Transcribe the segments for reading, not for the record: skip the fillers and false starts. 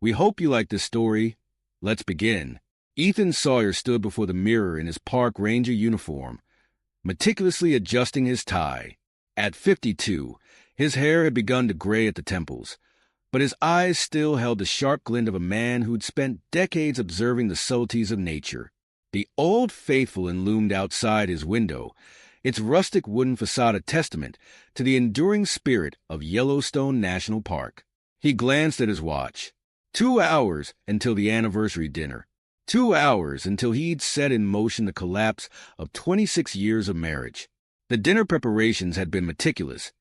We hope you like this story. Let's begin. Ethan Sawyer stood before the mirror in his park ranger uniform, meticulously adjusting his tie. At 52, his hair had begun to gray at the temples, but his eyes still held the sharp glint of a man who'd spent decades observing the subtleties of nature. The Old Faithful loomed outside his window, its rustic wooden facade a testament to the enduring spirit of Yellowstone National Park. He glanced at his watch. 2 hours until the anniversary dinner. 2 hours until he'd set in motion the collapse of 26 years of marriage. The dinner preparations had been meticulous,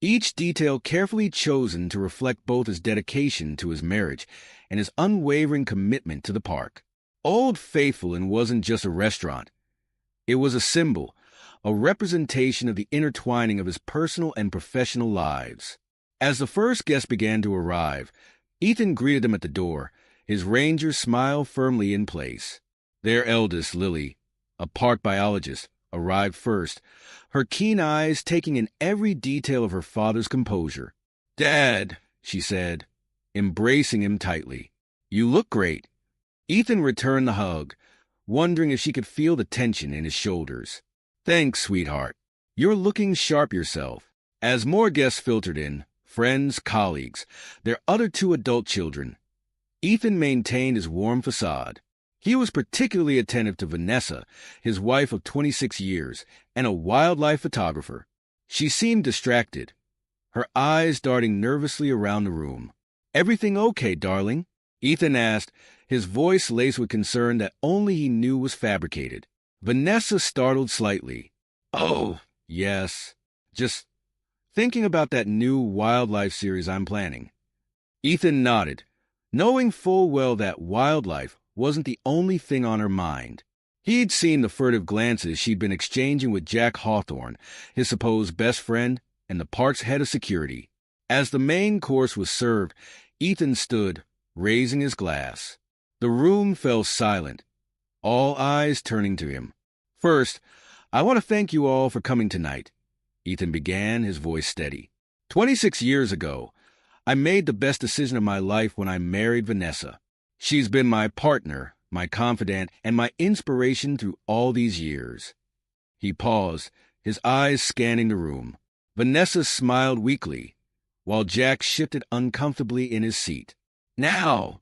each detail carefully chosen to reflect both his dedication to his marriage and his unwavering commitment to the park. Old Faithful wasn't just a restaurant. It was a symbol, a representation of the intertwining of his personal and professional lives. As the first guests began to arrive, Ethan greeted them at the door, his ranger smile firmly in place. Their eldest, Lily, a park biologist, arrived first, her keen eyes taking in every detail of her father's composure. "Dad," she said, embracing him tightly. "You look great." Ethan returned the hug, wondering if she could feel the tension in his shoulders. "Thanks, sweetheart. You're looking sharp yourself." As more guests filtered in, friends, colleagues, their other 2 adult children, Ethan maintained his warm facade. He was particularly attentive to Vanessa, his wife of 26 years, and a wildlife photographer. She seemed distracted, her eyes darting nervously around the room. "Everything okay, darling?" Ethan asked, his voice laced with concern that only he knew was fabricated. Vanessa startled slightly. "Oh, yes. Just thinking about that new wildlife series I'm planning." Ethan nodded, knowing full well that wildlife wasn't the only thing on her mind. He'd seen the furtive glances she'd been exchanging with Jack Hawthorne, his supposed best friend and the park's head of security. As the main course was served, Ethan stood, raising his glass. The room fell silent, all eyes turning to him. "First, I want to thank you all for coming tonight," Ethan began, his voice steady. 26 years ago, I made the best decision of my life when I married Vanessa. She's been my partner, my confidant, and my inspiration through all these years. He paused, his eyes scanning the room. Vanessa smiled weakly, while Jack shifted uncomfortably in his seat. "Now,"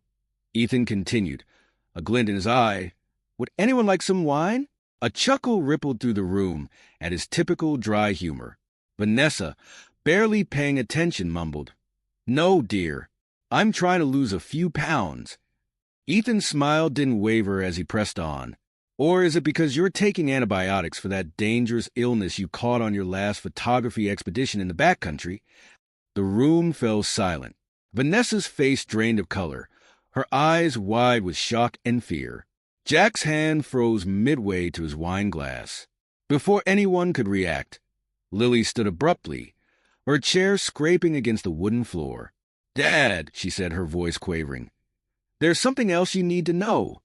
Ethan continued, a glint in his eye, "would anyone like some wine?" A chuckle rippled through the room at his typical dry humor. Vanessa, barely paying attention, mumbled, "No, dear. I'm trying to lose a few pounds." Ethan's smile didn't waver as he pressed on. "Or is it because you're taking antibiotics for that dangerous illness you caught on your last photography expedition in the backcountry?" The room fell silent. Vanessa's face drained of color, her eyes wide with shock and fear. Jack's hand froze midway to his wine glass. Before anyone could react, Lily stood abruptly, her chair scraping against the wooden floor. "Dad," she said, her voice quavering, "there's something else you need to know."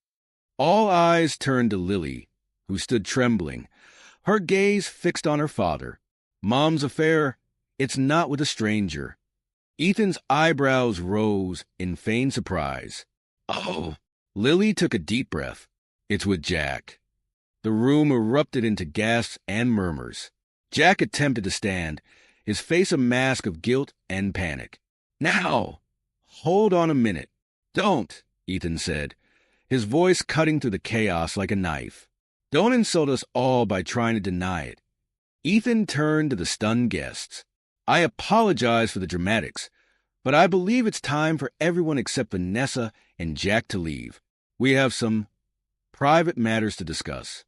All eyes turned to Lily, who stood trembling, her gaze fixed on her father. "Mom's affair, it's not with a stranger." Ethan's eyebrows rose in feigned surprise. "Oh." Lily took a deep breath. "It's with Jack." The room erupted into gasps and murmurs. Jack attempted to stand, his face a mask of guilt and panic. "Now!" "Hold on a minute." "Don't," Ethan said, his voice cutting through the chaos like a knife. "Don't insult us all by trying to deny it." Ethan turned to the stunned guests. "I apologize for the dramatics, but I believe it's time for everyone except Vanessa and Jack to leave. We have some private matters to discuss."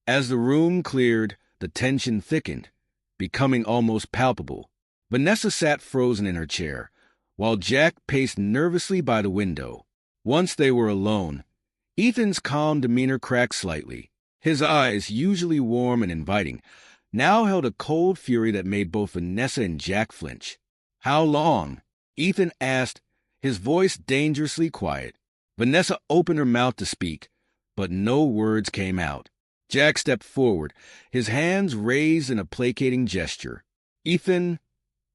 As the room cleared, the tension thickened, becoming almost palpable. Vanessa sat frozen in her chair, while Jack paced nervously by the window. Once they were alone, Ethan's calm demeanor cracked slightly. His eyes, usually warm and inviting, now held a cold fury that made both Vanessa and Jack flinch. "How long?" Ethan asked, his voice dangerously quiet. Vanessa opened her mouth to speak, but no words came out. Jack stepped forward, his hands raised in a placating gesture. "Ethan,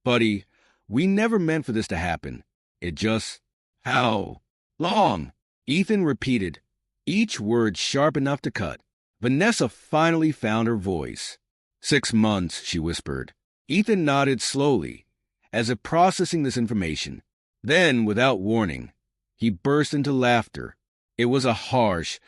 buddy, we never meant for this to happen. It just..." "How?" Long, Ethan repeated, each word sharp enough to cut. Vanessa finally found her voice. 6 months, she whispered. Ethan nodded slowly, as if processing this information. Then, without warning, he burst into laughter. It was a harsh,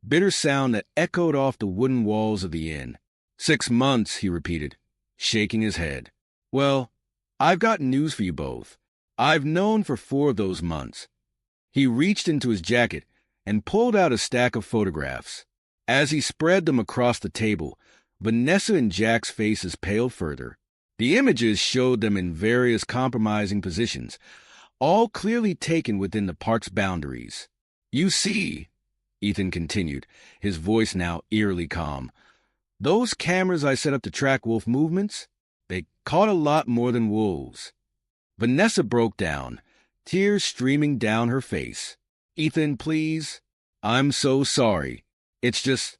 bitter sound that echoed off the wooden walls of the inn. 6 months, he repeated, shaking his head. Well, I've got news for you both. I've known for 4 of those months. He reached into his jacket and pulled out a stack of photographs. As he spread them across the table, Vanessa and Jack's faces paled further. The images showed them in various compromising positions, all clearly taken within the park's boundaries. You see, Ethan continued, his voice now eerily calm, those cameras I set up to track wolf movements, they caught a lot more than wolves. Vanessa broke down, tears streaming down her face. Ethan, please. I'm so sorry. It's just,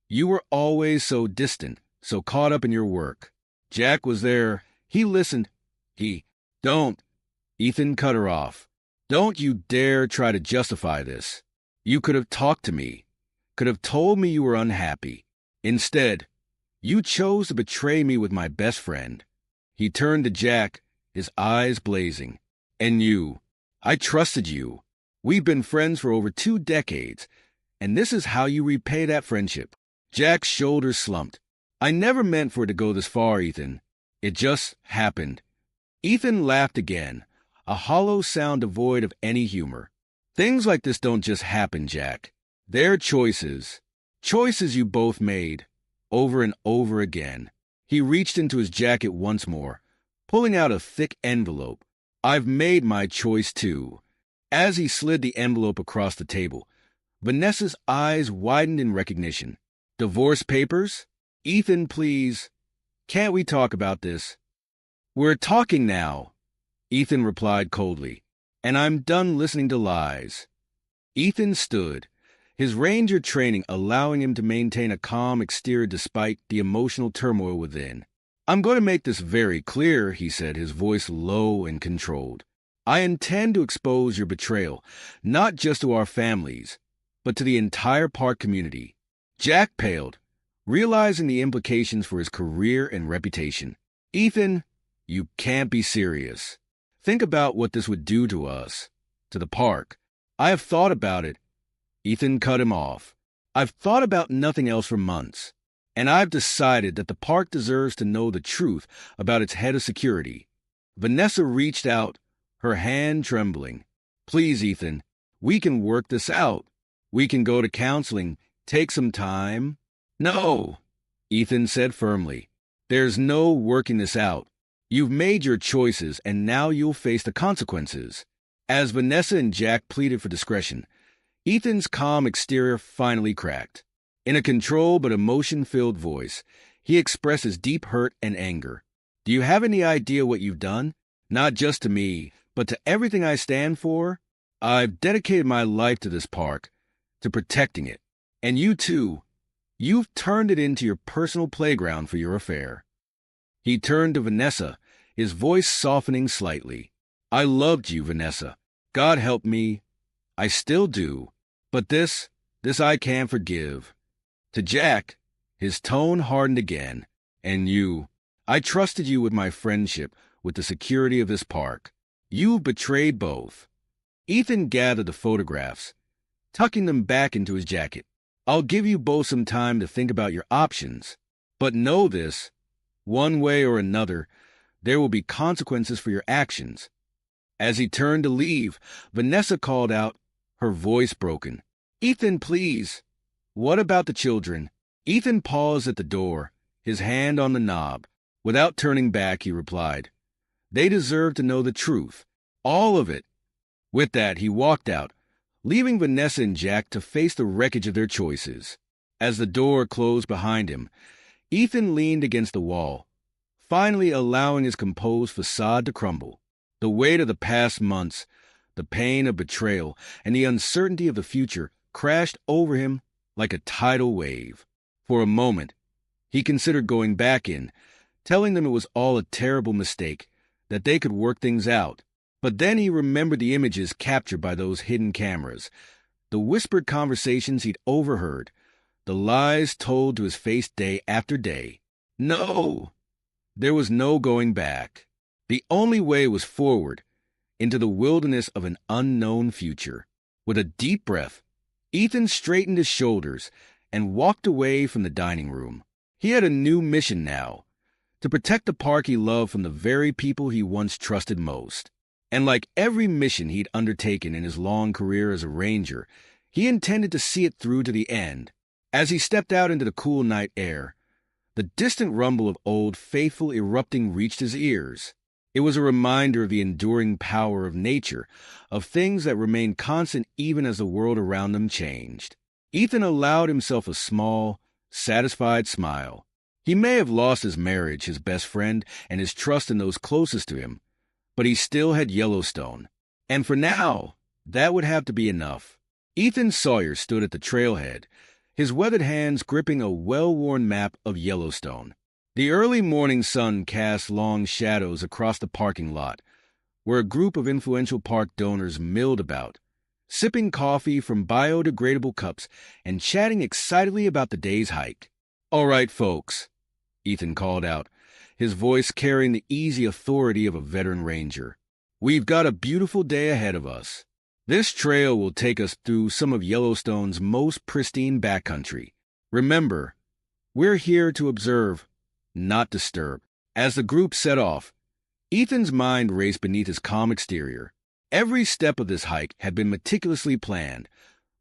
you were always so distant, so caught up in your work. Jack was there. He listened. Don't. Ethan cut her off. Don't you dare try to justify this. You could have talked to me, could have told me you were unhappy. Instead, you chose to betray me with my best friend. He turned to Jack, his eyes blazing. And you. I trusted you. We've been friends for over 2 decades, and this is how you repay that friendship. Jack's shoulders slumped. I never meant for it to go this far, Ethan. It just happened. Ethan laughed again, a hollow sound devoid of any humor. Things like this don't just happen, Jack. They're choices. Choices you both made, over and over again. He reached into his jacket once more, pulling out a thick envelope. I've made my choice too. As he slid the envelope across the table, Vanessa's eyes widened in recognition. Divorce papers? Ethan, please. Can't we talk about this? We're talking now, Ethan replied coldly, and I'm done listening to lies. Ethan stood, his ranger training allowing him to maintain a calm exterior despite the emotional turmoil within. I'm going to make this very clear, he said, his voice low and controlled. I intend to expose your betrayal, not just to our families, but to the entire park community. Jack paled, realizing the implications for his career and reputation. Ethan, you can't be serious. Think about what this would do to us, to the park. I have thought about it. Ethan cut him off. I've thought about nothing else for months, and I've decided that the park deserves to know the truth about its head of security. Vanessa reached out, her hand trembling. Please, Ethan, we can work this out. We can go to counseling, take some time. No, Ethan said firmly. There's no working this out. You've made your choices, and now you'll face the consequences. As Vanessa and Jack pleaded for discretion, Ethan's calm exterior finally cracked. In a controlled but emotion-filled voice, he expressed his deep hurt and anger. Do you have any idea what you've done? Not just to me, but to everything I stand for? I've dedicated my life to this park, to protecting it. And you too. You've turned it into your personal playground for your affair. He turned to Vanessa, his voice softening slightly. I loved you, Vanessa. God help me. I still do. But this I can't forgive. To Jack, his tone hardened again. And you. I trusted you with my friendship, with the security of this park. You've betrayed both. Ethan gathered the photographs, tucking them back into his jacket. I'll give you both some time to think about your options. But know this, one way or another, there will be consequences for your actions. As he turned to leave, Vanessa called out, her voice broken. Ethan, please. What about the children? Ethan paused at the door, his hand on the knob. Without turning back, he replied, They deserve to know the truth. All of it. With that, he walked out, leaving Vanessa and Jack to face the wreckage of their choices. As the door closed behind him, Ethan leaned against the wall, finally allowing his composed facade to crumble. The weight of the past months, the pain of betrayal, and the uncertainty of the future crashed over him like a tidal wave. For a moment, he considered going back in, telling them it was all a terrible mistake, that they could work things out. But then he remembered the images captured by those hidden cameras, the whispered conversations he'd overheard, the lies told to his face day after day. No! There was no going back. The only way was forward, into the wilderness of an unknown future. With a deep breath, Ethan straightened his shoulders and walked away from the dining room. He had a new mission now, to protect the park he loved from the very people he once trusted most. And like every mission he'd undertaken in his long career as a ranger, he intended to see it through to the end. As he stepped out into the cool night air, the distant rumble of Old Faithful erupting reached his ears. It was a reminder of the enduring power of nature, of things that remained constant even as the world around them changed. Ethan allowed himself a small, satisfied smile. He may have lost his marriage, his best friend, and his trust in those closest to him, but he still had Yellowstone. And for now, that would have to be enough. Ethan Sawyer stood at the trailhead, his weathered hands gripping a well-worn map of Yellowstone. The early morning sun cast long shadows across the parking lot, where a group of influential park donors milled about, sipping coffee from biodegradable cups and chatting excitedly about the day's hike. "All right, folks," Ethan called out, his voice carrying the easy authority of a veteran ranger. "We've got a beautiful day ahead of us. This trail will take us through some of Yellowstone's most pristine backcountry. Remember, we're here to observe, not disturb." As the group set off, Ethan's mind raced beneath his calm exterior. Every step of this hike had been meticulously planned,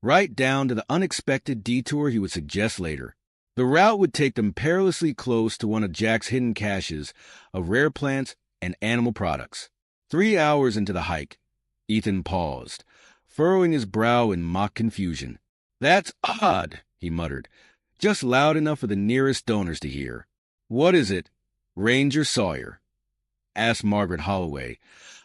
right down to the unexpected detour he would suggest later. The route would take them perilously close to one of Jack's hidden caches of rare plants and animal products. 3 hours into the hike, Ethan paused, furrowing his brow in mock confusion. "That's odd," he muttered, just loud enough for the nearest donors to hear. "What is it, Ranger Sawyer?" asked Margaret Holloway,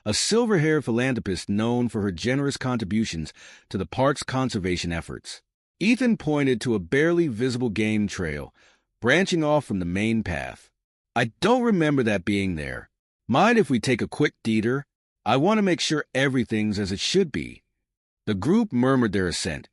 a silver-haired philanthropist known for her generous contributions to the park's conservation efforts. Ethan pointed to a barely visible game trail, branching off from the main path. "I don't remember that being there. Mind if we take a quick detour? I want to make sure everything's as it should be." The group murmured their assent,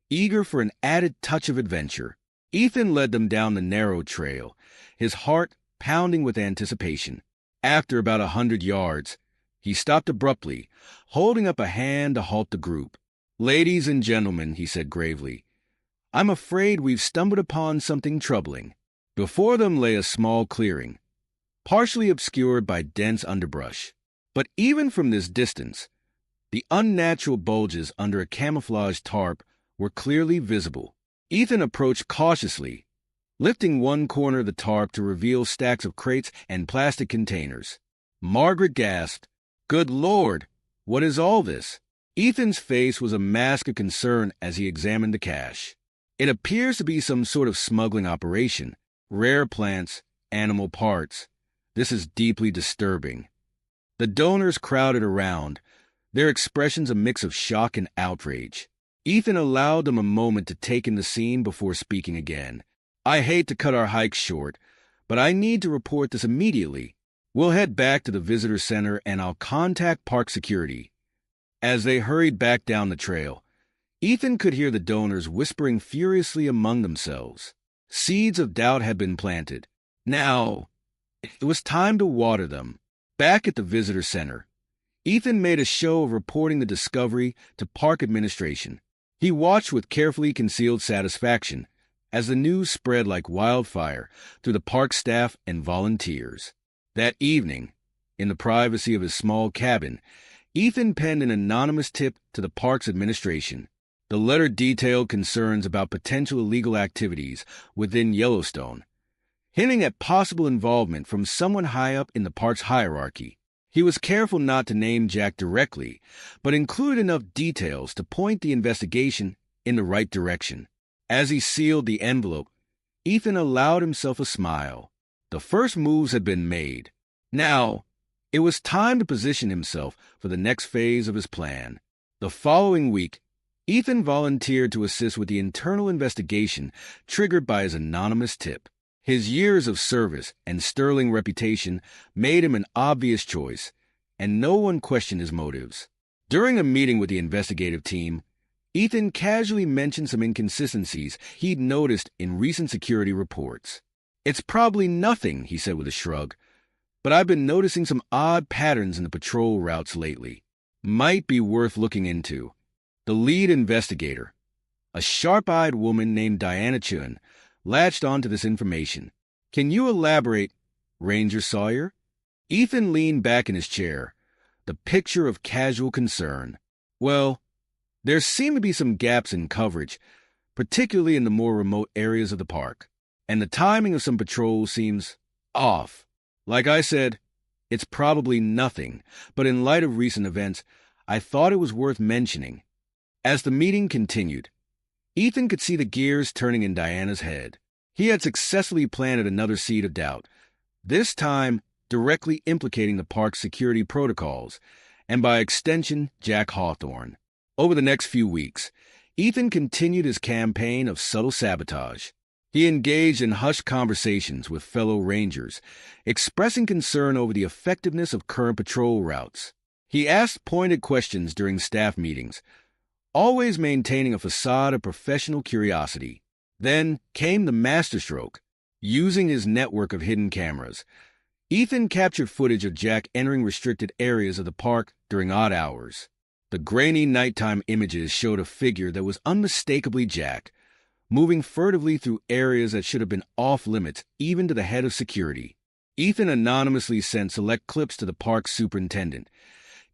eager for an added touch of adventure. Ethan led them down the narrow trail, his heart pounding with anticipation. After about 100 yards, he stopped abruptly, holding up a hand to halt the group. "Ladies and gentlemen," he said gravely, "I'm afraid we've stumbled upon something troubling." Before them lay a small clearing, partially obscured by dense underbrush. But even from this distance, the unnatural bulges under a camouflaged tarp were clearly visible. Ethan approached cautiously, lifting one corner of the tarp to reveal stacks of crates and plastic containers. Margaret gasped, "Good Lord, what is all this?" Ethan's face was a mask of concern as he examined the cache. "It appears to be some sort of smuggling operation. Rare plants, animal parts. This is deeply disturbing." The donors crowded around, their expressions a mix of shock and outrage. Ethan allowed them a moment to take in the scene before speaking again. "I hate to cut our hike short, but I need to report this immediately. We'll head back to the visitor center and I'll contact park security." As they hurried back down the trail, Ethan could hear the donors whispering furiously among themselves. Seeds of doubt had been planted. Now, it was time to water them. Back at the visitor center, Ethan made a show of reporting the discovery to park administration. He watched with carefully concealed satisfaction as the news spread like wildfire through the park staff and volunteers. That evening, in the privacy of his small cabin, Ethan penned an anonymous tip to the park's administration. The letter detailed concerns about potential illegal activities within Yellowstone, hinting at possible involvement from someone high up in the park's hierarchy. He was careful not to name Jack directly, but included enough details to point the investigation in the right direction. As he sealed the envelope, Ethan allowed himself a smile. The first moves had been made. Now, it was time to position himself for the next phase of his plan. The following week, Ethan volunteered to assist with the internal investigation triggered by his anonymous tip. His years of service and sterling reputation made him an obvious choice, and no one questioned his motives. During a meeting with the investigative team, Ethan casually mentioned some inconsistencies he'd noticed in recent security reports. "It's probably nothing," he said with a shrug, "but I've been noticing some odd patterns in the patrol routes lately. Might be worth looking into." The lead investigator, a sharp-eyed woman named Diana Chun, latched onto this information. "Can you elaborate, Ranger Sawyer?" Ethan leaned back in his chair, the picture of casual concern. "Well, there seem to be some gaps in coverage, particularly in the more remote areas of the park, and the timing of some patrols seems off. Like I said, it's probably nothing, but in light of recent events, I thought it was worth mentioning." As the meeting continued, Ethan could see the gears turning in Diana's head. He had successfully planted another seed of doubt, this time directly implicating the park's security protocols, and by extension, Jack Hawthorne. Over the next few weeks, Ethan continued his campaign of subtle sabotage. He engaged in hushed conversations with fellow rangers, expressing concern over the effectiveness of current patrol routes. He asked pointed questions during staff meetings, always maintaining a facade of professional curiosity. Then came the masterstroke. Using his network of hidden cameras, Ethan captured footage of Jack entering restricted areas of the park during odd hours. The grainy nighttime images showed a figure that was unmistakably Jack, moving furtively through areas that should have been off-limits even to the head of security. Ethan anonymously sent select clips to the park's superintendent,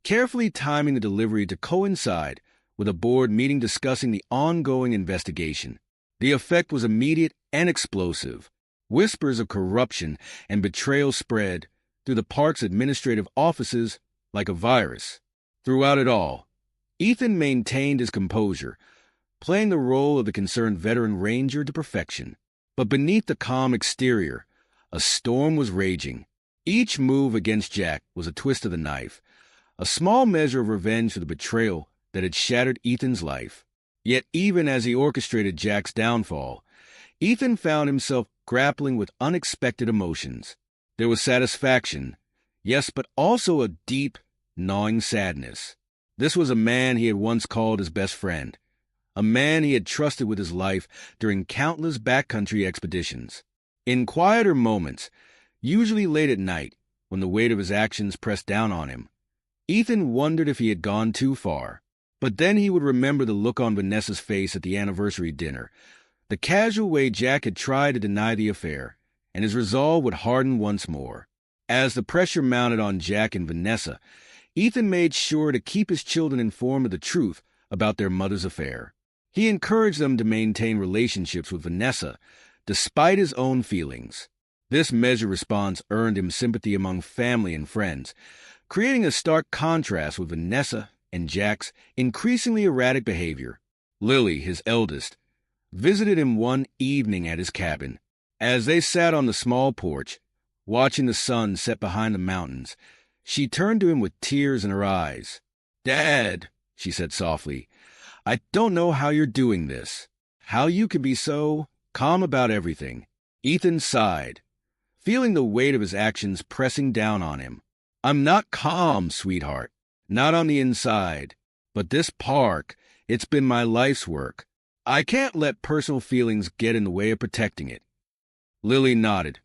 carefully timing the delivery to coincide with a board meeting discussing the ongoing investigation. The effect was immediate and explosive. Whispers of corruption and betrayal spread through the park's administrative offices like a virus. Throughout it all, Ethan maintained his composure, playing the role of the concerned veteran ranger to perfection. But beneath the calm exterior, a storm was raging. Each move against Jack was a twist of the knife, a small measure of revenge for the betrayal that had shattered Ethan's life. Yet even as he orchestrated Jack's downfall, Ethan found himself grappling with unexpected emotions. There was satisfaction, yes, but also a deep, gnawing sadness. This was a man he had once called his best friend, a man he had trusted with his life during countless backcountry expeditions. In quieter moments, usually late at night, when the weight of his actions pressed down on him, Ethan wondered if he had gone too far. But then he would remember the look on Vanessa's face at the anniversary dinner, the casual way Jack had tried to deny the affair, and his resolve would harden once more. As the pressure mounted on Jack and Vanessa, Ethan made sure to keep his children informed of the truth about their mother's affair. He encouraged them to maintain relationships with Vanessa, despite his own feelings. This measured response earned him sympathy among family and friends, creating a stark contrast with Vanessa and Jack's increasingly erratic behavior. Lily, his eldest, visited him one evening at his cabin. As they sat on the small porch, watching the sun set behind the mountains, she turned to him with tears in her eyes. "Dad," she said softly, "I don't know how you're doing this, how you can be so calm about everything." Ethan sighed, feeling the weight of his actions pressing down on him. "I'm not calm, sweetheart. Not on the inside. But this park, it's been my life's work. I can't let personal feelings get in the way of protecting it." Lily nodded,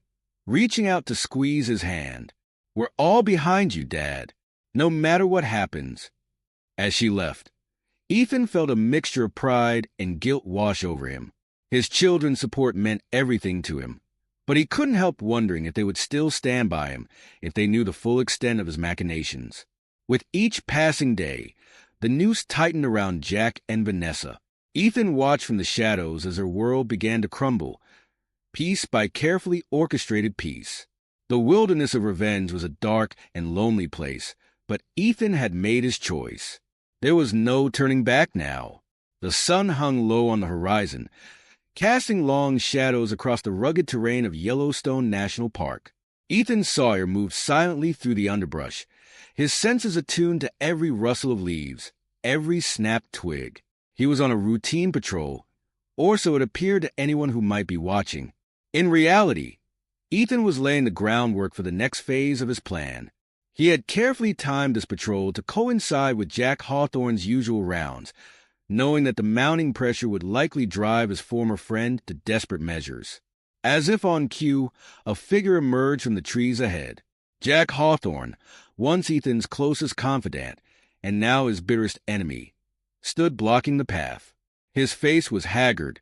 reaching out to squeeze his hand. "We're all behind you, Dad, no matter what happens." As she left, Ethan felt a mixture of pride and guilt wash over him. His children's support meant everything to him, but he couldn't help wondering if they would still stand by him if they knew the full extent of his machinations. With each passing day, the noose tightened around Jack and Vanessa. Ethan watched from the shadows as their world began to crumble, piece by carefully orchestrated piece. The wilderness of revenge was a dark and lonely place, but Ethan had made his choice. There was no turning back now. The sun hung low on the horizon, casting long shadows across the rugged terrain of Yellowstone National Park. Ethan Sawyer moved silently through the underbrush, his senses attuned to every rustle of leaves, every snapped twig. He was on a routine patrol, or so it appeared to anyone who might be watching. In reality, Ethan was laying the groundwork for the next phase of his plan. He had carefully timed this patrol to coincide with Jack Hawthorne's usual rounds, knowing that the mounting pressure would likely drive his former friend to desperate measures. As if on cue, a figure emerged from the trees ahead. Jack Hawthorne, once Ethan's closest confidant, and now his bitterest enemy, stood blocking the path. His face was haggard,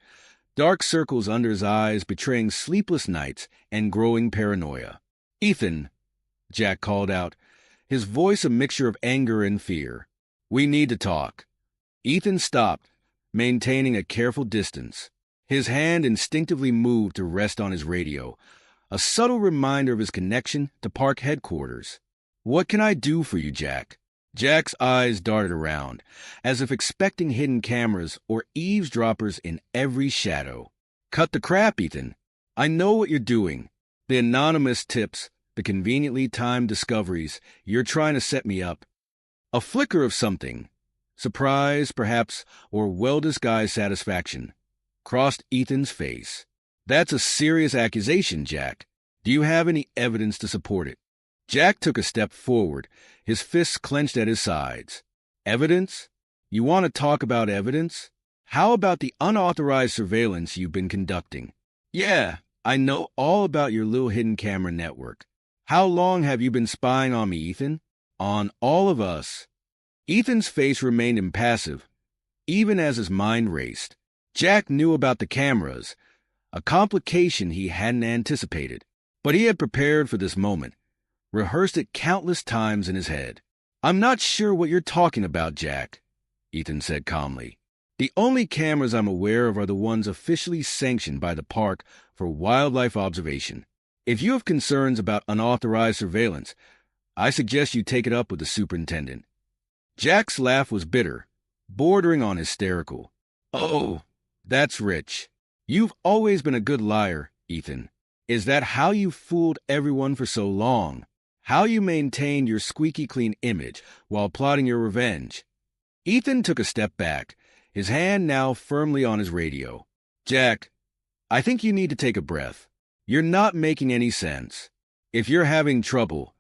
dark circles under his eyes betraying sleepless nights and growing paranoia. "Ethan," Jack called out, his voice a mixture of anger and fear. "We need to talk." Ethan stopped, maintaining a careful distance. His hand instinctively moved to rest on his radio, a subtle reminder of his connection to park headquarters. "What can I do for you, Jack?" Jack's eyes darted around, as if expecting hidden cameras or eavesdroppers in every shadow. "Cut the crap, Ethan. I know what you're doing. The anonymous tips, the conveniently timed discoveries, you're trying to set me up." A flicker of something, surprise, perhaps, or well-disguised satisfaction, crossed Ethan's face. "That's a serious accusation, Jack. Do you have any evidence to support it?" Jack took a step forward, his fists clenched at his sides. "Evidence? You want to talk about evidence? How about the unauthorized surveillance you've been conducting?" "Yeah, I know all about your little hidden camera network. How long have you been spying on me, Ethan? On all of us?" Ethan's face remained impassive, even as his mind raced. Jack knew about the cameras, a complication he hadn't anticipated, but he had prepared for this moment, rehearsed it countless times in his head. "I'm not sure what you're talking about, Jack," Ethan said calmly. "The only cameras I'm aware of are the ones officially sanctioned by the park for wildlife observation. If you have concerns about unauthorized surveillance, I suggest you take it up with the superintendent." Jack's laugh was bitter, bordering on hysterical. "Oh, that's rich. You've always been a good liar, Ethan. Is that how you fooled everyone for so long? How you maintained your squeaky clean image while plotting your revenge?" Ethan took a step back, his hand now firmly on his radio. "Jack, I think you need to take a breath. You're not making any sense. If you're having trouble,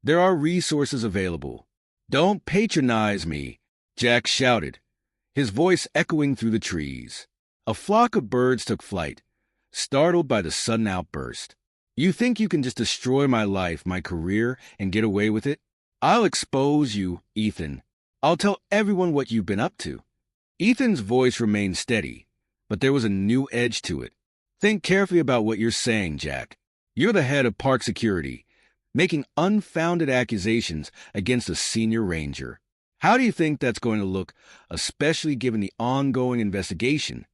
there are resources available." "Don't patronize me," Jack shouted, his voice echoing through the trees. A flock of birds took flight, startled by the sudden outburst. "You think you can just destroy my life, my career, and get away with it? I'll expose you, Ethan. I'll tell everyone what you've been up to." Ethan's voice remained steady, but there was a new edge to it. "Think carefully about what you're saying, Jack. You're the head of park security, making unfounded accusations against a senior ranger. How do you think that's going to look, especially given the ongoing investigation?"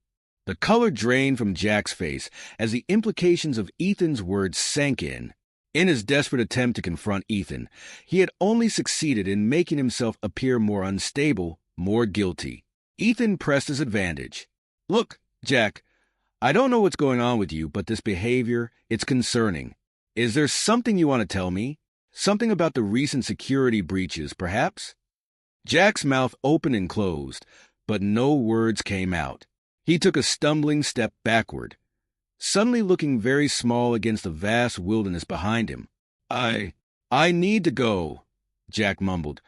The color drained from Jack's face as the implications of Ethan's words sank in. In his desperate attempt to confront Ethan, he had only succeeded in making himself appear more unstable, more guilty. Ethan pressed his advantage. "Look, Jack, I don't know what's going on with you, but this behavior, it's concerning. Is there something you want to tell me? Something about the recent security breaches, perhaps?" Jack's mouth opened and closed, but no words came out. He took a stumbling step backward, suddenly looking very small against the vast wilderness behind him. I need to go," Jack mumbled,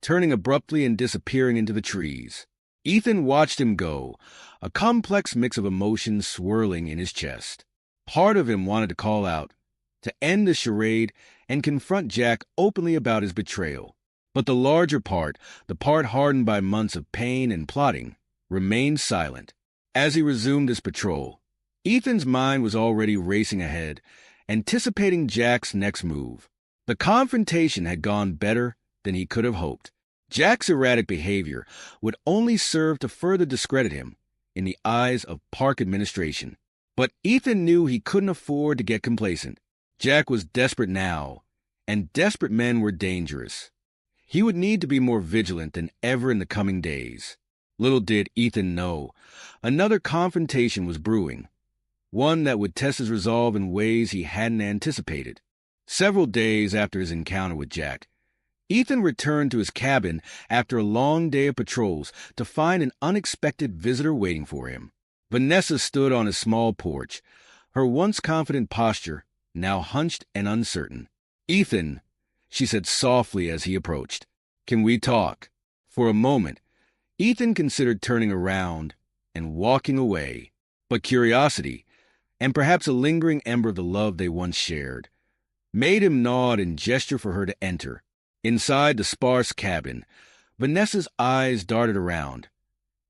turning abruptly and disappearing into the trees. Ethan watched him go, a complex mix of emotions swirling in his chest. Part of him wanted to call out, to end the charade and confront Jack openly about his betrayal. But the larger part, the part hardened by months of pain and plotting, remained silent. As he resumed his patrol, Ethan's mind was already racing ahead, anticipating Jack's next move. The confrontation had gone better than he could have hoped. Jack's erratic behavior would only serve to further discredit him in the eyes of park administration. But Ethan knew he couldn't afford to get complacent. Jack was desperate now, and desperate men were dangerous. He would need to be more vigilant than ever in the coming days. Little did Ethan know, another confrontation was brewing, one that would test his resolve in ways he hadn't anticipated. Several days after his encounter with Jack, Ethan returned to his cabin after a long day of patrols to find an unexpected visitor waiting for him. Vanessa stood on his small porch, her once confident posture now hunched and uncertain. "Ethan," she said softly as he approached. "Can we talk?" For a moment, Ethan considered turning around and walking away, but curiosity, and perhaps a lingering ember of the love they once shared, made him nod and gesture for her to enter. Inside the sparse cabin, Vanessa's eyes darted around,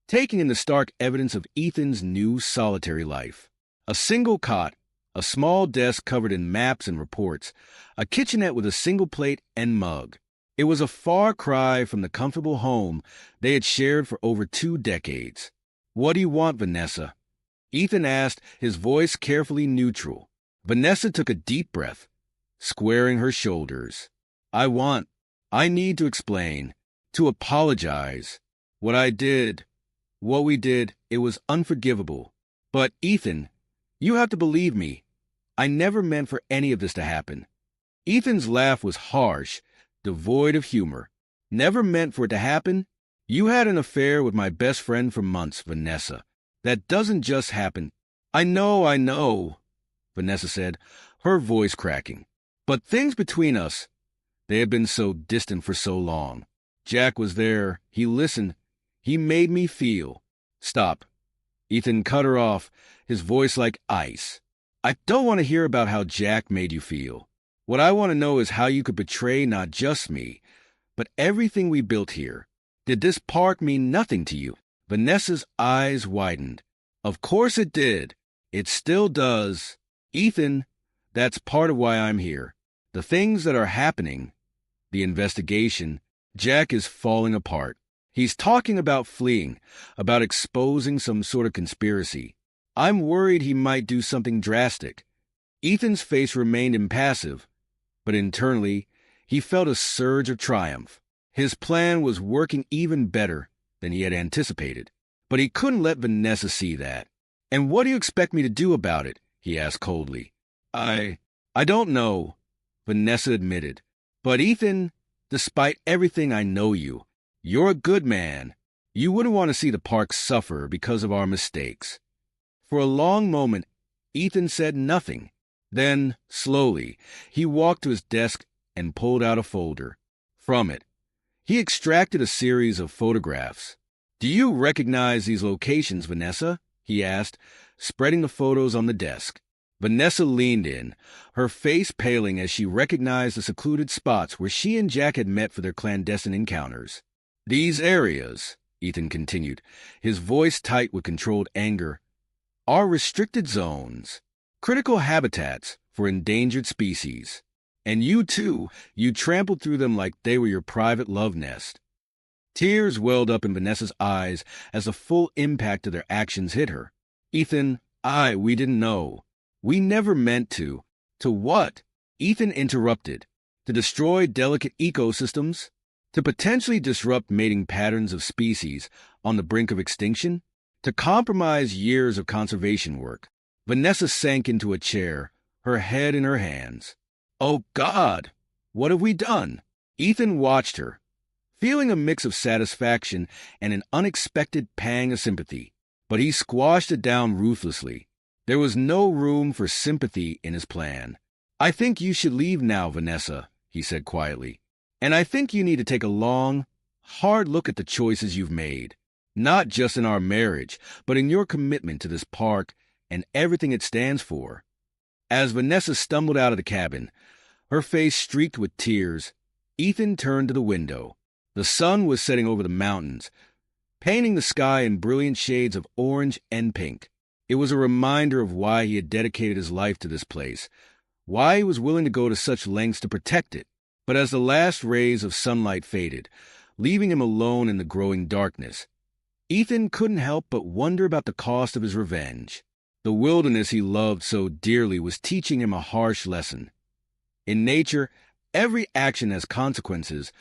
taking in the stark evidence of Ethan's new solitary life. A single cot, a small desk covered in maps and reports, a kitchenette with a single plate and mug. It was a far cry from the comfortable home they had shared for over 2 decades. "What do you want, Vanessa?" Ethan asked, his voice carefully neutral. Vanessa took a deep breath, squaring her shoulders. I need to explain, to apologize. What we did, it was unforgivable. But, Ethan, you have to believe me. I never meant for any of this to happen." Ethan's laugh was harsh, devoid of humor. "Never meant for it to happen? You had an affair with my best friend for months, Vanessa. That doesn't just happen." I know, Vanessa said, her voice cracking. "But things between us, they had been so distant for so long. Jack was there. He listened. He made me feel." "Stop." Ethan cut her off, his voice like ice. "I don't want to hear about how Jack made you feel. What I want to know is how you could betray not just me, but everything we built here. Did this park mean nothing to you?" Vanessa's eyes widened. "Of course it did. It still does. Ethan, that's part of why I'm here. The things that are happening, the investigation, Jack is falling apart. He's talking about fleeing, about exposing some sort of conspiracy. I'm worried he might do something drastic." Ethan's face remained impassive, but internally, he felt a surge of triumph. His plan was working even better than he had anticipated, but he couldn't let Vanessa see that. "And what do you expect me to do about it?" he asked coldly. I don't know," Vanessa admitted. "But Ethan, despite everything I know you're a good man. You wouldn't want to see the park suffer because of our mistakes." For a long moment, Ethan said nothing. Then, slowly, he walked to his desk and pulled out a folder. From it, he extracted a series of photographs. "Do you recognize these locations, Vanessa?" he asked, spreading the photos on the desk. Vanessa leaned in, her face paling as she recognized the secluded spots where she and Jack had met for their clandestine encounters. "These areas," Ethan continued, his voice tight with controlled anger, "are restricted zones, critical habitats for endangered species. And you trampled through them like they were your private love nest." Tears welled up in Vanessa's eyes as the full impact of their actions hit her. "Ethan, we didn't know. We never meant to." "To what?" Ethan interrupted. "To destroy delicate ecosystems? To potentially disrupt mating patterns of species on the brink of extinction? To compromise years of conservation work?" Vanessa sank into a chair, her head in her hands. "Oh, God! What have we done?" Ethan watched her, feeling a mix of satisfaction and an unexpected pang of sympathy, but he squashed it down ruthlessly. There was no room for sympathy in his plan. "I think you should leave now, Vanessa," he said quietly. "And I think you need to take a long, hard look at the choices you've made, not just in our marriage, but in your commitment to this park and everything it stands for." As Vanessa stumbled out of the cabin, her face streaked with tears, Ethan turned to the window. The sun was setting over the mountains, painting the sky in brilliant shades of orange and pink. It was a reminder of why he had dedicated his life to this place, why he was willing to go to such lengths to protect it. But as the last rays of sunlight faded, leaving him alone in the growing darkness, Ethan couldn't help but wonder about the cost of his revenge. The wilderness he loved so dearly was teaching him a harsh lesson. In nature, every action has consequences,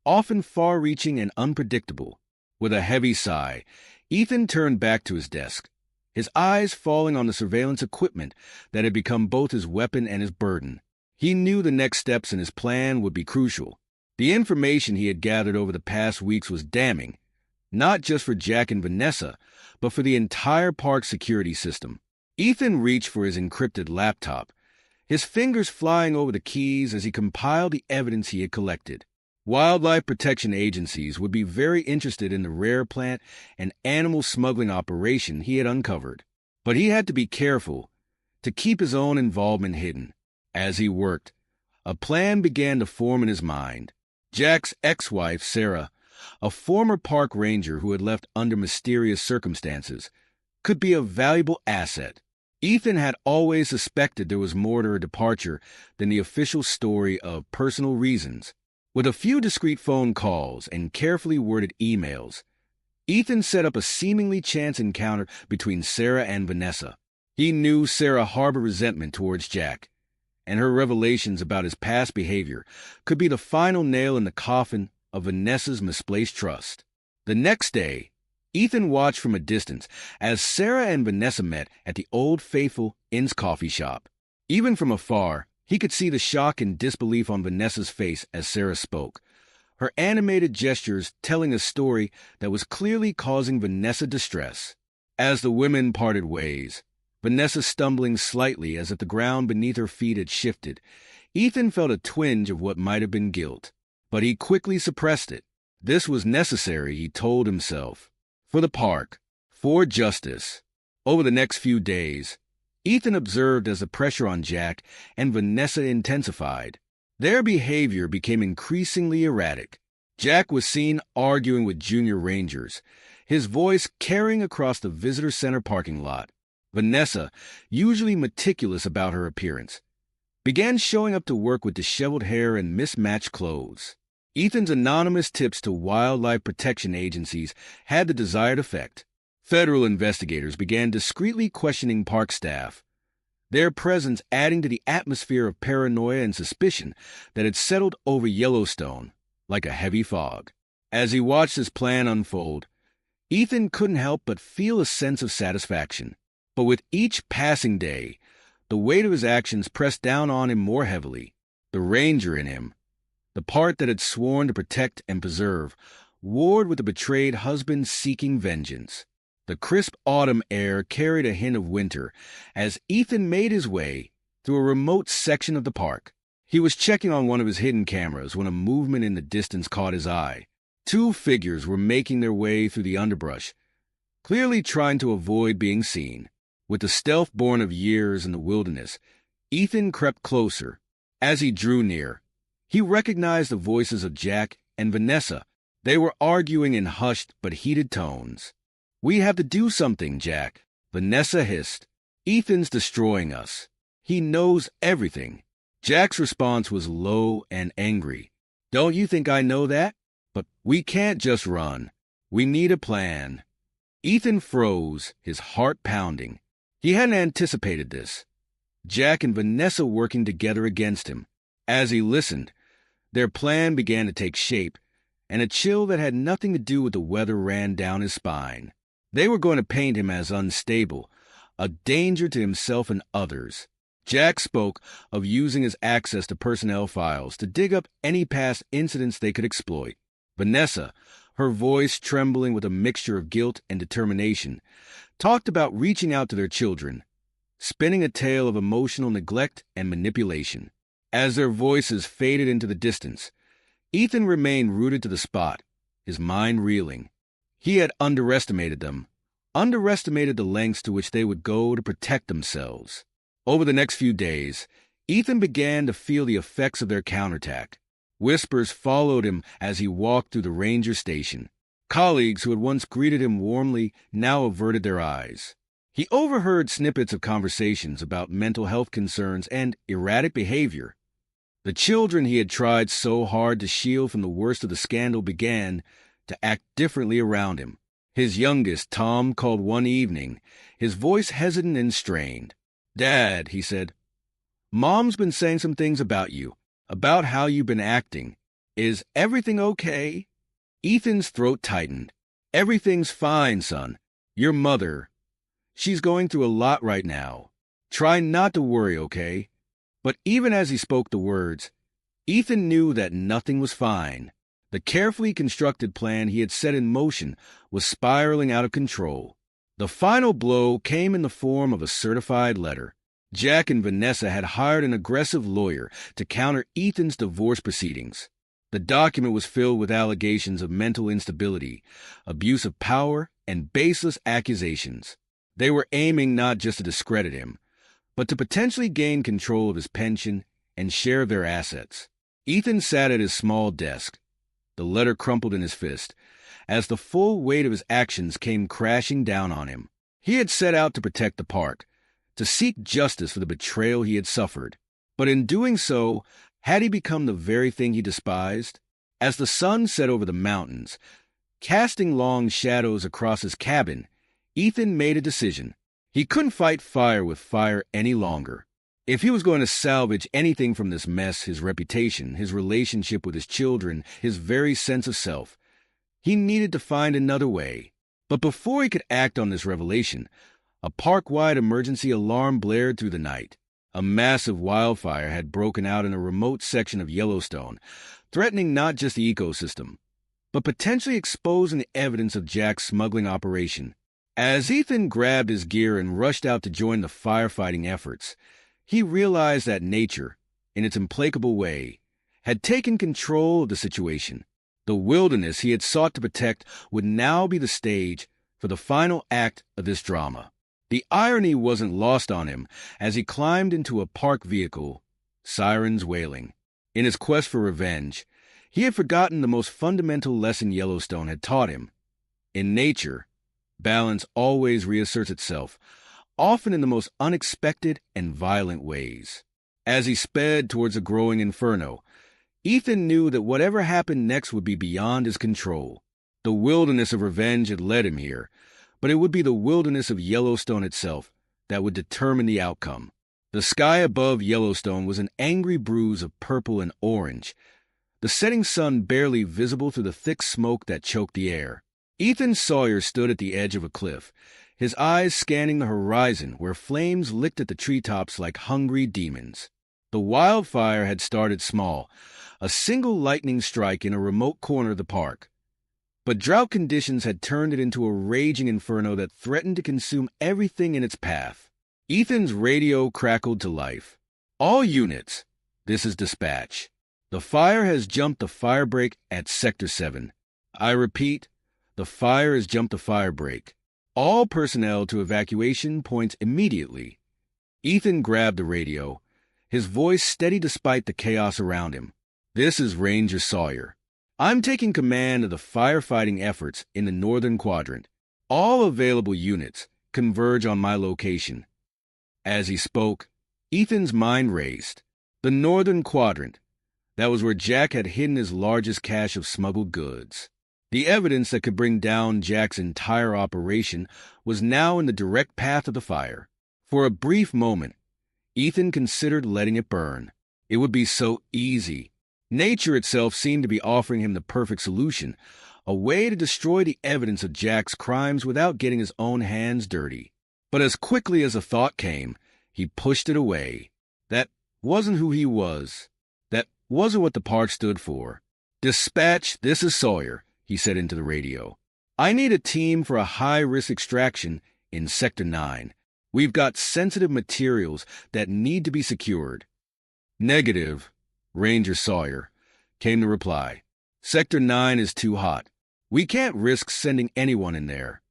often far-reaching and unpredictable. With a heavy sigh, Ethan turned back to his desk, his eyes falling on the surveillance equipment that had become both his weapon and his burden. He knew the next steps in his plan would be crucial. The information he had gathered over the past weeks was damning, not just for Jack and Vanessa, but for the entire park security system. Ethan reached for his encrypted laptop, his fingers flying over the keys as he compiled the evidence he had collected. Wildlife protection agencies would be very interested in the rare plant and animal smuggling operation he had uncovered. But he had to be careful to keep his own involvement hidden. As he worked, a plan began to form in his mind. Jack's ex-wife, Sarah, a former park ranger who had left under mysterious circumstances, could be a valuable asset. Ethan had always suspected there was more to her departure than the official story of personal reasons. With a few discreet phone calls and carefully worded emails, Ethan set up a seemingly chance encounter between Sarah and Vanessa. He knew Sarah harbored resentment towards Jack, and her revelations about his past behavior could be the final nail in the coffin of Vanessa's misplaced trust. The next day, Ethan watched from a distance as Sarah and Vanessa met at the Old Faithful Inn's coffee shop. Even from afar, he could see the shock and disbelief on Vanessa's face as Sarah spoke, her animated gestures telling a story that was clearly causing Vanessa distress. As the women parted ways, Vanessa stumbling slightly as if the ground beneath her feet had shifted, Ethan felt a twinge of what might have been guilt, but he quickly suppressed it. This was necessary, he told himself, for the park, for justice. Over the next few days, Ethan observed as the pressure on Jack and Vanessa intensified. Their behavior became increasingly erratic. Jack was seen arguing with junior rangers, his voice carrying across the visitor center parking lot. Vanessa, usually meticulous about her appearance, began showing up to work with disheveled hair and mismatched clothes. Ethan's anonymous tips to wildlife protection agencies had the desired effect. Federal investigators began discreetly questioning park staff, their presence adding to the atmosphere of paranoia and suspicion that had settled over Yellowstone like a heavy fog. As he watched his plan unfold, Ethan couldn't help but feel a sense of satisfaction. But with each passing day, the weight of his actions pressed down on him more heavily. The ranger in him, the part that had sworn to protect and preserve, warred with the betrayed husband seeking vengeance. The crisp autumn air carried a hint of winter as Ethan made his way through a remote section of the park. He was checking on one of his hidden cameras when a movement in the distance caught his eye. Two figures were making their way through the underbrush, clearly trying to avoid being seen. With the stealth born of years in the wilderness, Ethan crept closer. As he drew near, he recognized the voices of Jack and Vanessa. They were arguing in hushed but heated tones. "We have to do something, Jack," Vanessa hissed. "Ethan's destroying us. He knows everything." Jack's response was low and angry. "Don't you think I know that? But we can't just run. We need a plan." Ethan froze, his heart pounding. He hadn't anticipated this. Jack and Vanessa working together against him. As he listened, their plan began to take shape, and a chill that had nothing to do with the weather ran down his spine. They were going to paint him as unstable, a danger to himself and others. Jack spoke of using his access to personnel files to dig up any past incidents they could exploit. Vanessa, her voice trembling with a mixture of guilt and determination, talked about reaching out to their children, spinning a tale of emotional neglect and manipulation. As their voices faded into the distance, Ethan remained rooted to the spot, his mind reeling. He had underestimated them, underestimated the lengths to which they would go to protect themselves. Over the next few days, Ethan began to feel the effects of their counterattack. Whispers followed him as he walked through the ranger station. Colleagues who had once greeted him warmly now averted their eyes. He overheard snippets of conversations about mental health concerns and erratic behavior. The children he had tried so hard to shield from the worst of the scandal began to act differently around him. His youngest, Tom, called one evening, his voice hesitant and strained. "Dad," he said, "Mom's been saying some things about you, about how you've been acting. Is everything okay?" Ethan's throat tightened. "Everything's fine, son. Your mother, she's going through a lot right now. Try not to worry, okay?" But even as he spoke the words, Ethan knew that nothing was fine. The carefully constructed plan he had set in motion was spiraling out of control. The final blow came in the form of a certified letter. Jack and Vanessa had hired an aggressive lawyer to counter Ethan's divorce proceedings. The document was filled with allegations of mental instability, abuse of power, and baseless accusations. They were aiming not just to discredit him, but to potentially gain control of his pension and share their assets. Ethan sat at his small desk, the letter crumpled in his fist, as the full weight of his actions came crashing down on him. He had set out to protect the park, to seek justice for the betrayal he had suffered. But in doing so, had he become the very thing he despised? As the sun set over the mountains, casting long shadows across his cabin, Ethan made a decision. He couldn't fight fire with fire any longer. If he was going to salvage anything from this mess, his reputation, his relationship with his children, his very sense of self, he needed to find another way. But before he could act on this revelation, a park-wide emergency alarm blared through the night. A massive wildfire had broken out in a remote section of Yellowstone, threatening not just the ecosystem, but potentially exposing the evidence of Jack's smuggling operation. As Ethan grabbed his gear and rushed out to join the firefighting efforts, he realized that nature, in its implacable way, had taken control of the situation. The wilderness he had sought to protect would now be the stage for the final act of this drama. The irony wasn't lost on him as he climbed into a park vehicle, sirens wailing. In his quest for revenge, he had forgotten the most fundamental lesson Yellowstone had taught him. In nature, balance always reasserts itself, often in the most unexpected and violent ways. As he sped towards a growing inferno, Ethan knew that whatever happened next would be beyond his control. The wilderness of revenge had led him here, but it would be the wilderness of Yellowstone itself that would determine the outcome. The sky above Yellowstone was an angry bruise of purple and orange, the setting sun barely visible through the thick smoke that choked the air. Ethan Sawyer stood at the edge of a cliff, his eyes scanning the horizon where flames licked at the treetops like hungry demons. The wildfire had started small, a single lightning strike in a remote corner of the park. But drought conditions had turned it into a raging inferno that threatened to consume everything in its path. Ethan's radio crackled to life. All units, this is dispatch. The fire has jumped the firebreak at Sector 7. I repeat, the fire has jumped the firebreak. All personnel to evacuation points immediately. Ethan grabbed the radio, his voice steady despite the chaos around him. This is Ranger Sawyer. I'm taking command of the firefighting efforts in the Northern Quadrant. All available units converge on my location. As he spoke, Ethan's mind raced. The Northern Quadrant. That was where Jack had hidden his largest cache of smuggled goods. The evidence that could bring down Jack's entire operation was now in the direct path of the fire. For a brief moment, Ethan considered letting it burn. It would be so easy. Nature itself seemed to be offering him the perfect solution, a way to destroy the evidence of Jack's crimes without getting his own hands dirty. But as quickly as the thought came, he pushed it away. That wasn't who he was. That wasn't what the park stood for. Dispatch, this is Sawyer, he said into the radio. I need a team for a high-risk extraction in Sector 9. We've got sensitive materials that need to be secured. Negative, Ranger Sawyer, came the reply. Sector 9 is too hot. We can't risk sending anyone in there.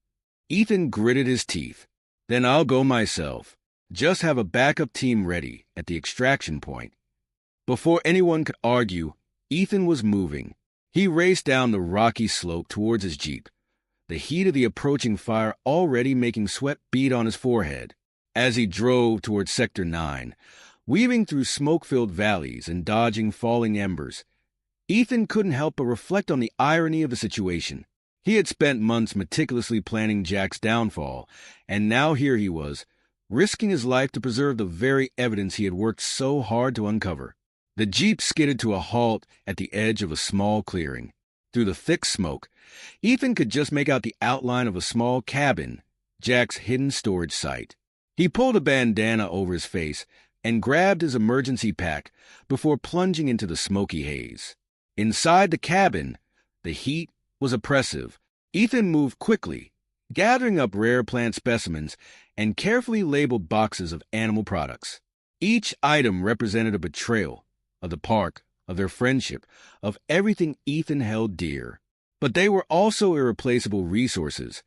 Ethan gritted his teeth. Then I'll go myself. Just have a backup team ready at the extraction point. Before anyone could argue, Ethan was moving. He raced down the rocky slope towards his jeep, the heat of the approaching fire already making sweat bead on his forehead. As he drove towards Sector 9, weaving through smoke-filled valleys and dodging falling embers, Ethan couldn't help but reflect on the irony of the situation. He had spent months meticulously planning Jack's downfall, and now here he was, risking his life to preserve the very evidence he had worked so hard to uncover. The jeep skidded to a halt at the edge of a small clearing. Through the thick smoke, Ethan could just make out the outline of a small cabin, Jack's hidden storage site. He pulled a bandana over his face and grabbed his emergency pack before plunging into the smoky haze. Inside the cabin, the heat was oppressive. Ethan moved quickly, gathering up rare plant specimens and carefully labeled boxes of animal products. Each item represented a betrayal of the park, of their friendship, of everything Ethan held dear. But they were also irreplaceable resources,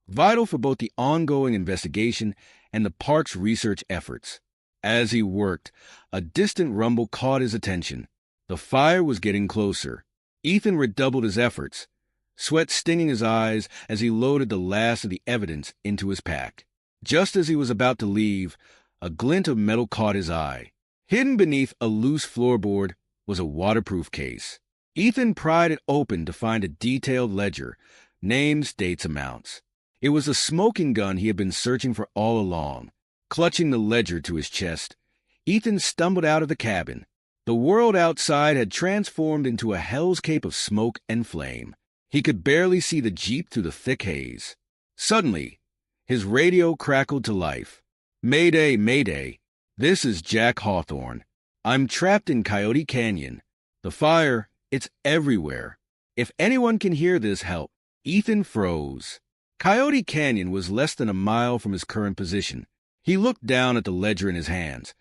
vital for both the ongoing investigation and the park's research efforts. As he worked, a distant rumble caught his attention. The fire was getting closer. Ethan redoubled his efforts, sweat stinging his eyes as he loaded the last of the evidence into his pack. Just as he was about to leave, a glint of metal caught his eye. Hidden beneath a loose floorboard was a waterproof case. Ethan pried it open to find a detailed ledger, names, dates, amounts. It was the smoking gun he had been searching for all along. Clutching the ledger to his chest, Ethan stumbled out of the cabin. The world outside had transformed into a hellscape of smoke and flame. He could barely see the Jeep through the thick haze. Suddenly, his radio crackled to life. "Mayday, Mayday. This is Jack Hawthorne. I'm trapped in Coyote Canyon. The fire, it's everywhere. If anyone can hear this, help." Ethan froze. Coyote Canyon was less than a mile from his current position. He looked down at the ledger in his hands,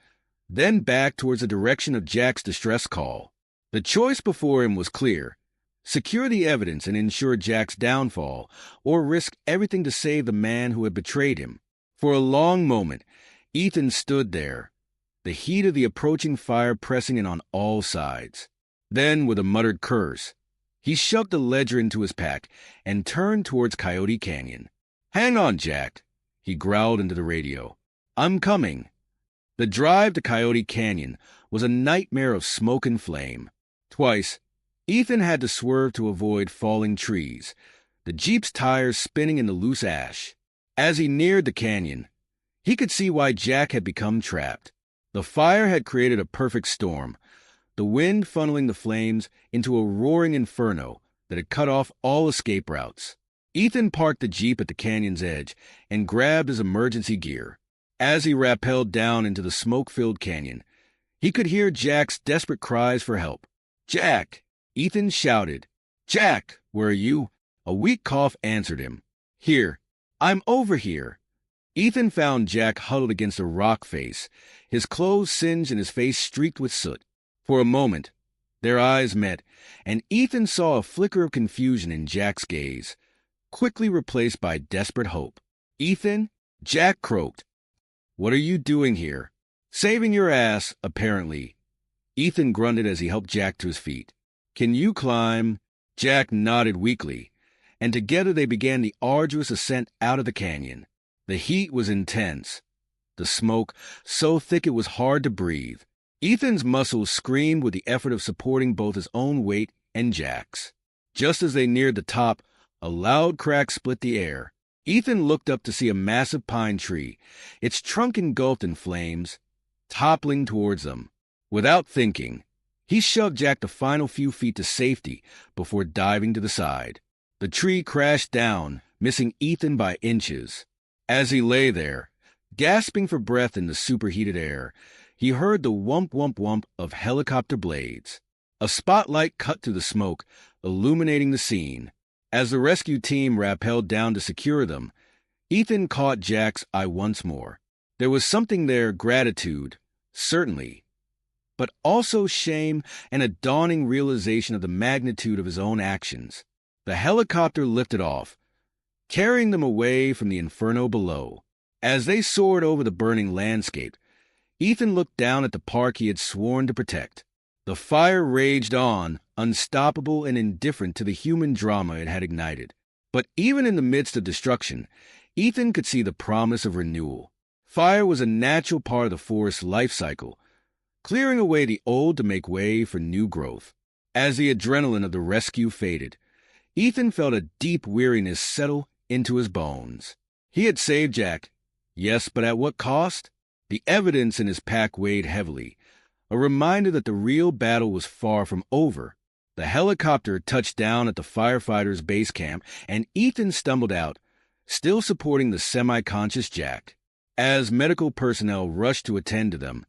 then back towards the direction of Jack's distress call. The choice before him was clear: secure the evidence and ensure Jack's downfall, or risk everything to save the man who had betrayed him. For a long moment, Ethan stood there, the heat of the approaching fire pressing in on all sides. Then, with a muttered curse, he shoved the ledger into his pack and turned towards Coyote Canyon. "Hang on, Jack," he growled into the radio. "I'm coming." The drive to Coyote Canyon was a nightmare of smoke and flame. Twice, Ethan had to swerve to avoid falling trees, the Jeep's tires spinning in the loose ash. As he neared the canyon, he could see why Jack had become trapped. The fire had created a perfect storm, the wind funneling the flames into a roaring inferno that had cut off all escape routes. Ethan parked the Jeep at the canyon's edge and grabbed his emergency gear. As he rappelled down into the smoke-filled canyon, he could hear Jack's desperate cries for help. "Jack!" Ethan shouted. "Jack, where are you?" A weak cough answered him. "Here. I'm over here." Ethan found Jack huddled against a rock face, his clothes singed and his face streaked with soot. For a moment, their eyes met, and Ethan saw a flicker of confusion in Jack's gaze, quickly replaced by desperate hope. "Ethan?" Jack croaked. "What are you doing here?" "Saving your ass, apparently." Ethan grunted as he helped Jack to his feet. "Can you climb?" Jack nodded weakly, and together they began the arduous ascent out of the canyon. The heat was intense, the smoke so thick it was hard to breathe. Ethan's muscles screamed with the effort of supporting both his own weight and Jack's. Just as they neared the top, a loud crack split the air. Ethan looked up to see a massive pine tree, its trunk engulfed in flames, toppling towards them. Without thinking, he shoved Jack the final few feet to safety before diving to the side. The tree crashed down, missing Ethan by inches. As he lay there, gasping for breath in the superheated air, he heard the whump-whump-whump of helicopter blades. A spotlight cut through the smoke, illuminating the scene. As the rescue team rappelled down to secure them, Ethan caught Jack's eye once more. There was something there, gratitude, certainly, but also shame and a dawning realization of the magnitude of his own actions. The helicopter lifted off, carrying them away from the inferno below. As they soared over the burning landscape, Ethan looked down at the park he had sworn to protect. The fire raged on, unstoppable and indifferent to the human drama it had ignited. But even in the midst of destruction, Ethan could see the promise of renewal. Fire was a natural part of the forest's life cycle, clearing away the old to make way for new growth. As the adrenaline of the rescue faded, Ethan felt a deep weariness settle into his bones. He had saved Jack, yes, but at what cost? The evidence in his pack weighed heavily, a reminder that the real battle was far from over. The helicopter touched down at the firefighters' base camp, and Ethan stumbled out, still supporting the semi-conscious Jack. As medical personnel rushed to attend to them,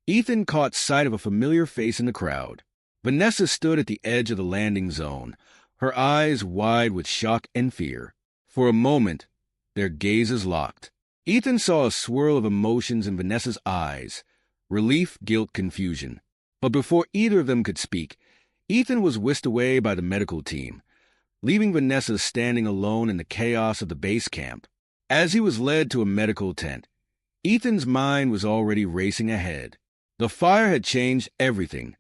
Ethan caught sight of a familiar face in the crowd. Vanessa stood at the edge of the landing zone, her eyes wide with shock and fear. For a moment, their gazes locked. Ethan saw a swirl of emotions in Vanessa's eyes: relief, guilt, confusion. But before either of them could speak, Ethan was whisked away by the medical team, leaving Vanessa standing alone in the chaos of the base camp. As he was led to a medical tent, Ethan's mind was already racing ahead. The fire had changed everything,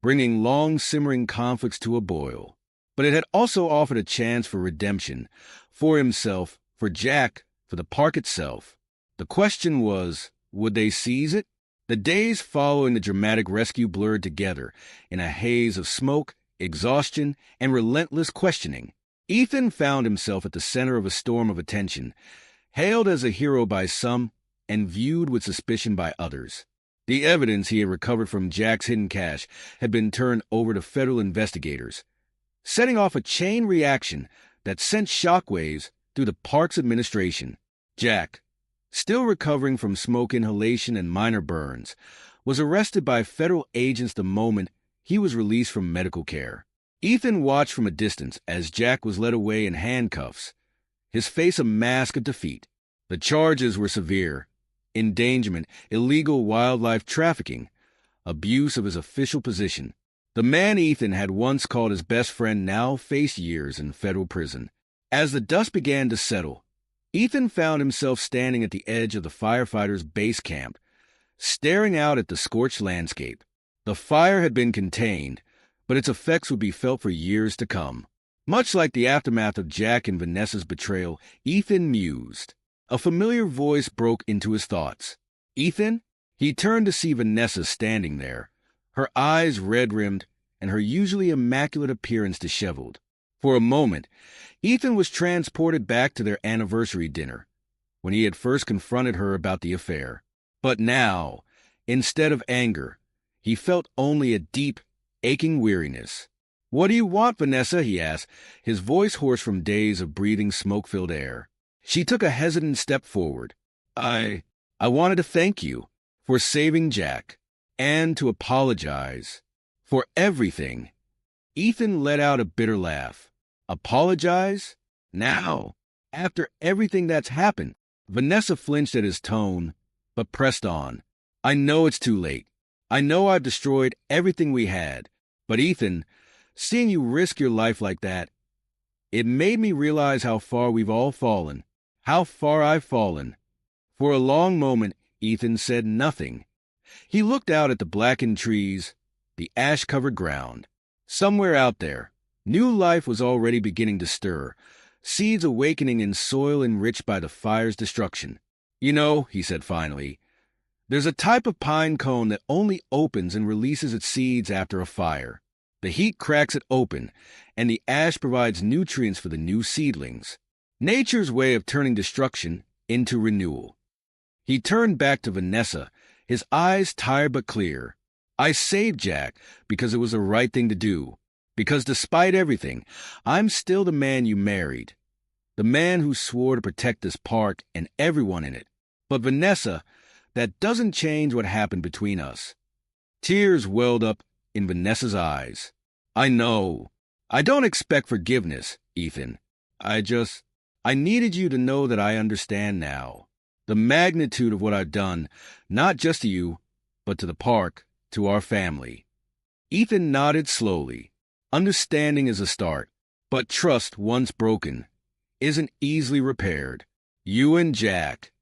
bringing long simmering conflicts to a boil. But it had also offered a chance for redemption, for himself, for Jack, for the park itself. The question was, would they seize it? The days following the dramatic rescue blurred together in a haze of smoke, exhaustion, and relentless questioning. Ethan found himself at the center of a storm of attention, hailed as a hero by some and viewed with suspicion by others. The evidence he had recovered from Jack's hidden cache had been turned over to federal investigators, setting off a chain reaction that sent shockwaves through the park's administration. Jack, still recovering from smoke inhalation and minor burns, was arrested by federal agents the moment he was released from medical care. Ethan watched from a distance as Jack was led away in handcuffs, his face a mask of defeat. The charges were severe: endangerment, illegal wildlife trafficking, abuse of his official position. The man Ethan had once called his best friend now faced years in federal prison. As the dust began to settle, Ethan found himself standing at the edge of the firefighters' base camp, staring out at the scorched landscape. The fire had been contained, but its effects would be felt for years to come. Much like the aftermath of Jack and Vanessa's betrayal, Ethan mused. A familiar voice broke into his thoughts. "Ethan?" He turned to see Vanessa standing there, her eyes red-rimmed and her usually immaculate appearance disheveled. For a moment, Ethan was transported back to their anniversary dinner, when he had first confronted her about the affair. But now, instead of anger, he felt only a deep, aching weariness. "What do you want, Vanessa?" he asked, his voice hoarse from days of breathing smoke-filled air. She took a hesitant step forward. I wanted to thank you for saving Jack, and to apologize for everything." Ethan let out a bitter laugh. "Apologize? Now? After everything that's happened?" Vanessa flinched at his tone, but pressed on. "I know it's too late. I know I've destroyed everything we had. But Ethan, seeing you risk your life like that, it made me realize how far we've all fallen, how far I've fallen." For a long moment, Ethan said nothing. He looked out at the blackened trees, the ash-covered ground. Somewhere out there, new life was already beginning to stir, seeds awakening in soil enriched by the fire's destruction. "You know," he said finally, "there's a type of pine cone that only opens and releases its seeds after a fire. The heat cracks it open, and the ash provides nutrients for the new seedlings. Nature's way of turning destruction into renewal." He turned back to Vanessa, his eyes tired but clear. "I saved Jack because it was the right thing to do. Because despite everything, I'm still the man you married. The man who swore to protect this park and everyone in it. But Vanessa, that doesn't change what happened between us." Tears welled up in Vanessa's eyes. "I know. I don't expect forgiveness, Ethan. I needed you to know that I understand now. The magnitude of what I've done, not just to you, but to the park, to our family." Ethan nodded slowly. Understanding is a start, but trust, once broken, isn't easily repaired. You and Jack,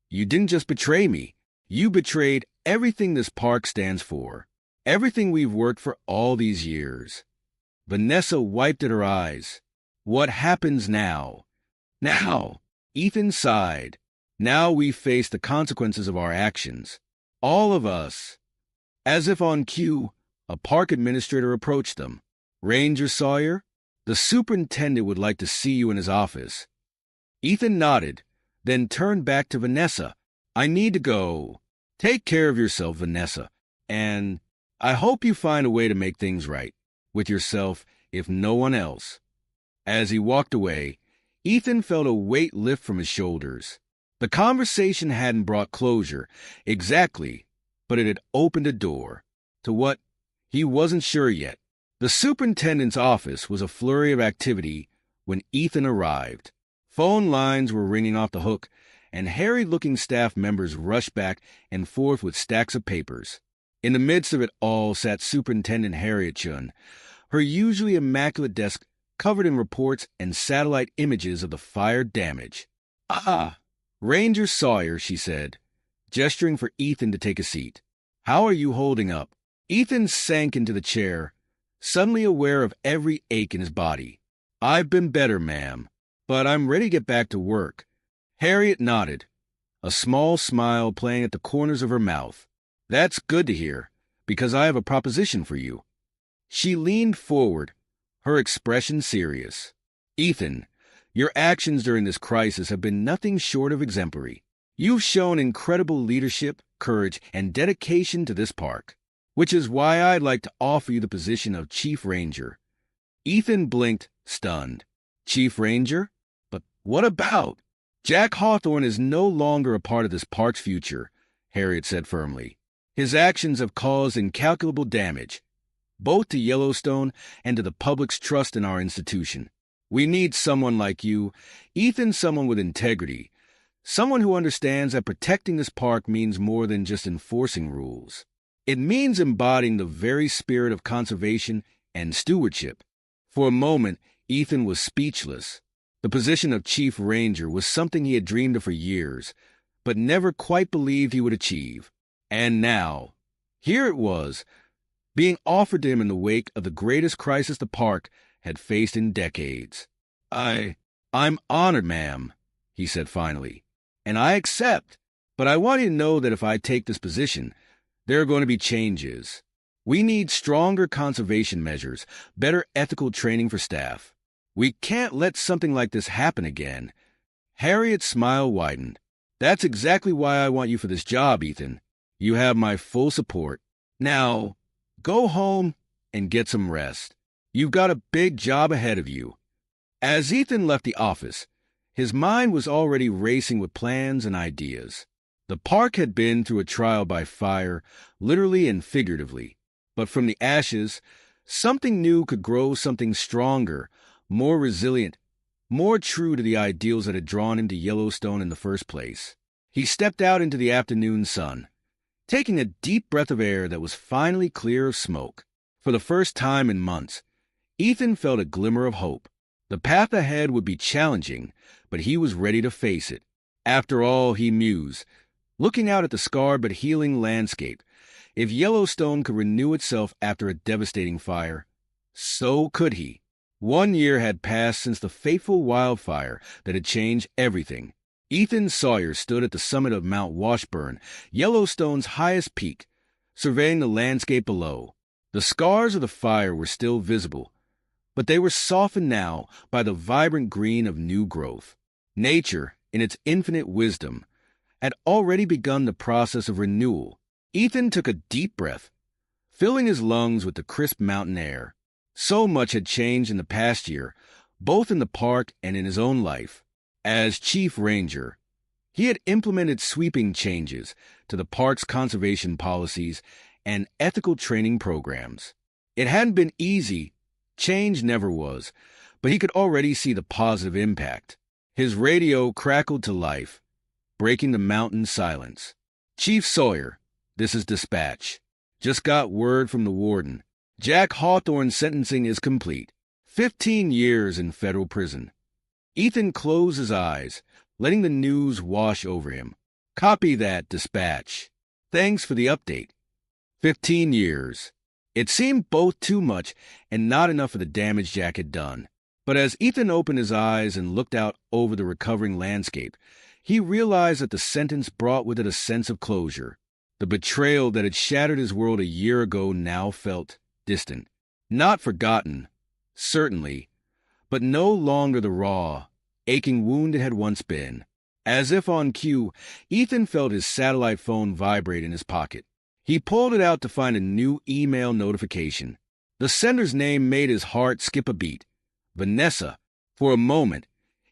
you didn't just betray me. You betrayed everything this park stands for, everything we've worked for all these years. Vanessa wiped at her eyes. "What happens now?" "Now," Ethan sighed. "Now we face the consequences of our actions. All of us." As if on cue, a park administrator approached them. "Ranger Sawyer, the superintendent would like to see you in his office." Ethan nodded, then turned back to Vanessa. "I need to go. Take care of yourself, Vanessa, and I hope you find a way to make things right, with yourself, if no one else." As he walked away, Ethan felt a weight lift from his shoulders. The conversation hadn't brought closure, exactly, but it had opened a door. To what? He wasn't sure yet. The superintendent's office was a flurry of activity when Ethan arrived. Phone lines were ringing off the hook, and harried-looking staff members rushed back and forth with stacks of papers. In the midst of it all sat Superintendent Harriet Chun, her usually immaculate desk covered in reports and satellite images of the fire damage. "Ah, Ranger Sawyer," she said, gesturing for Ethan to take a seat. "How are you holding up?" Ethan sank into the chair, suddenly aware of every ache in his body. "I've been better, ma'am, but I'm ready to get back to work." Harriet nodded, a small smile playing at the corners of her mouth. "That's good to hear, because I have a proposition for you." She leaned forward, her expression serious. "Ethan, your actions during this crisis have been nothing short of exemplary. You've shown incredible leadership, courage, and dedication to this park, which is why I'd like to offer you the position of Chief Ranger." Ethan blinked, stunned. "Chief Ranger? But what about?" "Jack Hawthorne is no longer a part of this park's future," Harriet said firmly. "His actions have caused incalculable damage, both to Yellowstone and to the public's trust in our institution. We need someone like you, Ethan, someone with integrity, someone who understands that protecting this park means more than just enforcing rules. It means embodying the very spirit of conservation and stewardship." For a moment, Ethan was speechless. The position of Chief Ranger was something he had dreamed of for years, but never quite believed he would achieve. And now, here it was, being offered to him in the wake of the greatest crisis the park had faced in decades. I'm honored, ma'am," he said finally, "and I accept. But I want you to know that if I take this position, there are going to be changes. We need stronger conservation measures, better ethical training for staff. We can't let something like this happen again." Harriet's smile widened. "That's exactly why I want you for this job, Ethan. You have my full support. Now, go home and get some rest. You've got a big job ahead of you." As Ethan left the office, his mind was already racing with plans and ideas. The park had been through a trial by fire, literally and figuratively. But from the ashes, something new could grow, something stronger, more resilient, more true to the ideals that had drawn him to Yellowstone in the first place. He stepped out into the afternoon sun, taking a deep breath of air that was finally clear of smoke. For the first time in months, Ethan felt a glimmer of hope. The path ahead would be challenging, but he was ready to face it. After all, he mused, looking out at the scarred but healing landscape, if Yellowstone could renew itself after a devastating fire, so could he. 1 year had passed since the fateful wildfire that had changed everything. Ethan Sawyer stood at the summit of Mount Washburn, Yellowstone's highest peak, surveying the landscape below. The scars of the fire were still visible, but they were softened now by the vibrant green of new growth. Nature, in its infinite wisdom, had already begun the process of renewal. Ethan took a deep breath, filling his lungs with the crisp mountain air. So much had changed in the past year, both in the park and in his own life. As Chief Ranger, he had implemented sweeping changes to the park's conservation policies and ethical training programs. It hadn't been easy, change never was, but he could already see the positive impact. His radio crackled to life, breaking the mountain silence. "Chief Sawyer, this is dispatch. Just got word from the warden. Jack Hawthorne's sentencing is complete. 15 years in federal prison." Ethan closed his eyes, letting the news wash over him. "Copy that, dispatch. Thanks for the update." 15 years. It seemed both too much and not enough for the damage Jack had done. But as Ethan opened his eyes and looked out over the recovering landscape, he realized that the sentence brought with it a sense of closure. The betrayal that had shattered his world a year ago now felt distant. Not forgotten, certainly, but no longer the raw, aching wound it had once been. As if on cue, Ethan felt his satellite phone vibrate in his pocket. He pulled it out to find a new email notification. The sender's name made his heart skip a beat. Vanessa. For a moment,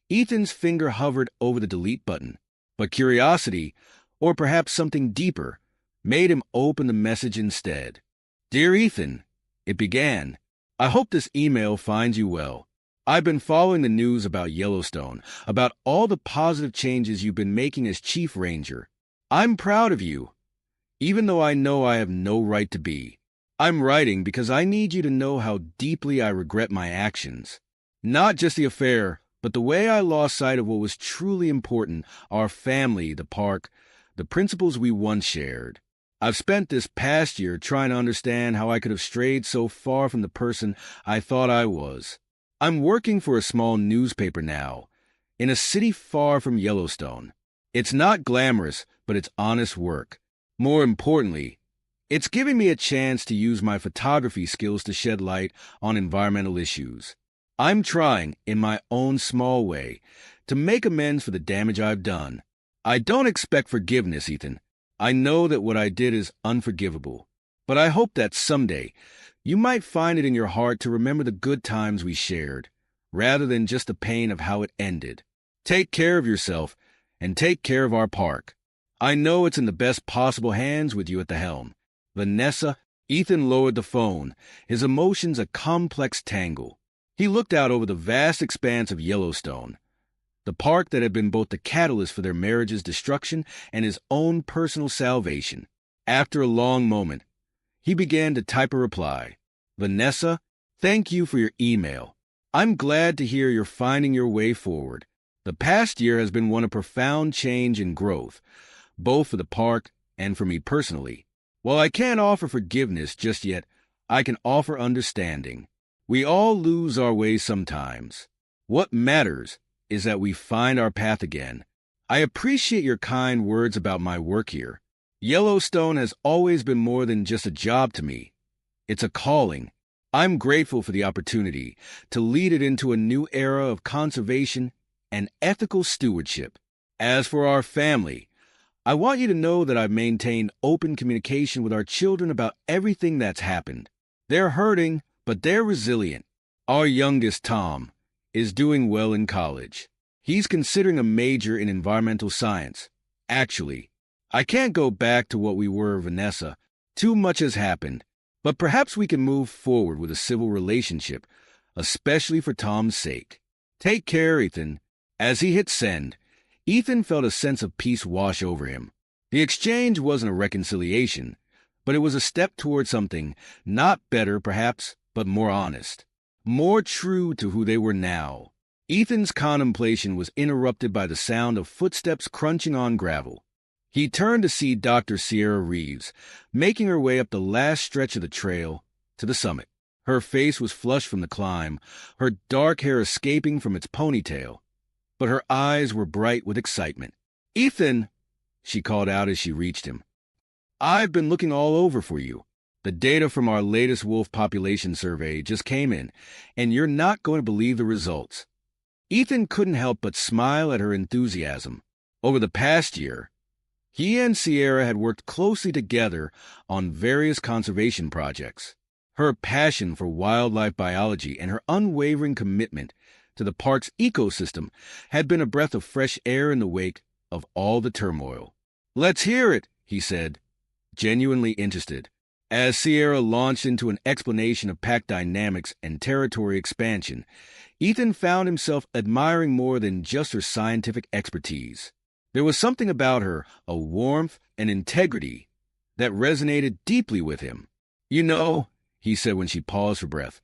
Ethan's finger hovered over the delete button, but curiosity, or perhaps something deeper, made him open the message instead. "Dear Ethan," it began, "I hope this email finds you well. I've been following the news about Yellowstone, about all the positive changes you've been making as Chief Ranger. I'm proud of you, even though I know I have no right to be. I'm writing because I need you to know how deeply I regret my actions. Not just the affair, but the way I lost sight of what was truly important, our family, the park, the principles we once shared. I've spent this past year trying to understand how I could have strayed so far from the person I thought I was. I'm working for a small newspaper now, in a city far from Yellowstone. It's not glamorous, but it's honest work. More importantly, it's giving me a chance to use my photography skills to shed light on environmental issues. I'm trying, in my own small way, to make amends for the damage I've done. I don't expect forgiveness, Ethan. I know that what I did is unforgivable. But I hope that someday you might find it in your heart to remember the good times we shared, rather than just the pain of how it ended. Take care of yourself, and take care of our park. I know it's in the best possible hands with you at the helm. Vanessa. Ethan lowered the phone, his emotions a complex tangle. He looked out over the vast expanse of Yellowstone, the park that had been both the catalyst for their marriage's destruction and his own personal salvation. After a long moment, he began to type a reply. Vanessa, thank you for your email. I'm glad to hear you're finding your way forward. The past year has been one of profound change and growth, both for the park and for me personally. While I can't offer forgiveness just yet, I can offer understanding. We all lose our way sometimes. What matters is that we find our path again. I appreciate your kind words about my work here. Yellowstone has always been more than just a job to me. It's a calling. I'm grateful for the opportunity to lead it into a new era of conservation and ethical stewardship. As for our family, I want you to know that I've maintained open communication with our children about everything that's happened. They're hurting, but they're resilient. Our youngest, Tom, is doing well in college. He's considering a major in environmental science. Actually, I can't go back to what we were, Vanessa. Too much has happened. But perhaps we can move forward with a civil relationship, especially for Tom's sake. Take care, Ethan. As he hit send, Ethan felt a sense of peace wash over him. The exchange wasn't a reconciliation, but it was a step toward something not better, perhaps, but more honest, more true to who they were now. Ethan's contemplation was interrupted by the sound of footsteps crunching on gravel. He turned to see Dr. Sierra Reeves making her way up the last stretch of the trail to the summit. Her face was flushed from the climb, her dark hair escaping from its ponytail, but her eyes were bright with excitement. "Ethan," she called out as she reached him, "I've been looking all over for you. The data from our latest wolf population survey just came in, and you're not going to believe the results." Ethan couldn't help but smile at her enthusiasm. Over the past year, he and Sierra had worked closely together on various conservation projects. Her passion for wildlife biology and her unwavering commitment to the park's ecosystem had been a breath of fresh air in the wake of all the turmoil. "Let's hear it," he said, genuinely interested. As Sierra launched into an explanation of pack dynamics and territory expansion, Ethan found himself admiring more than just her scientific expertise. There was something about her, a warmth and integrity, that resonated deeply with him. "You know," he said when she paused for breath,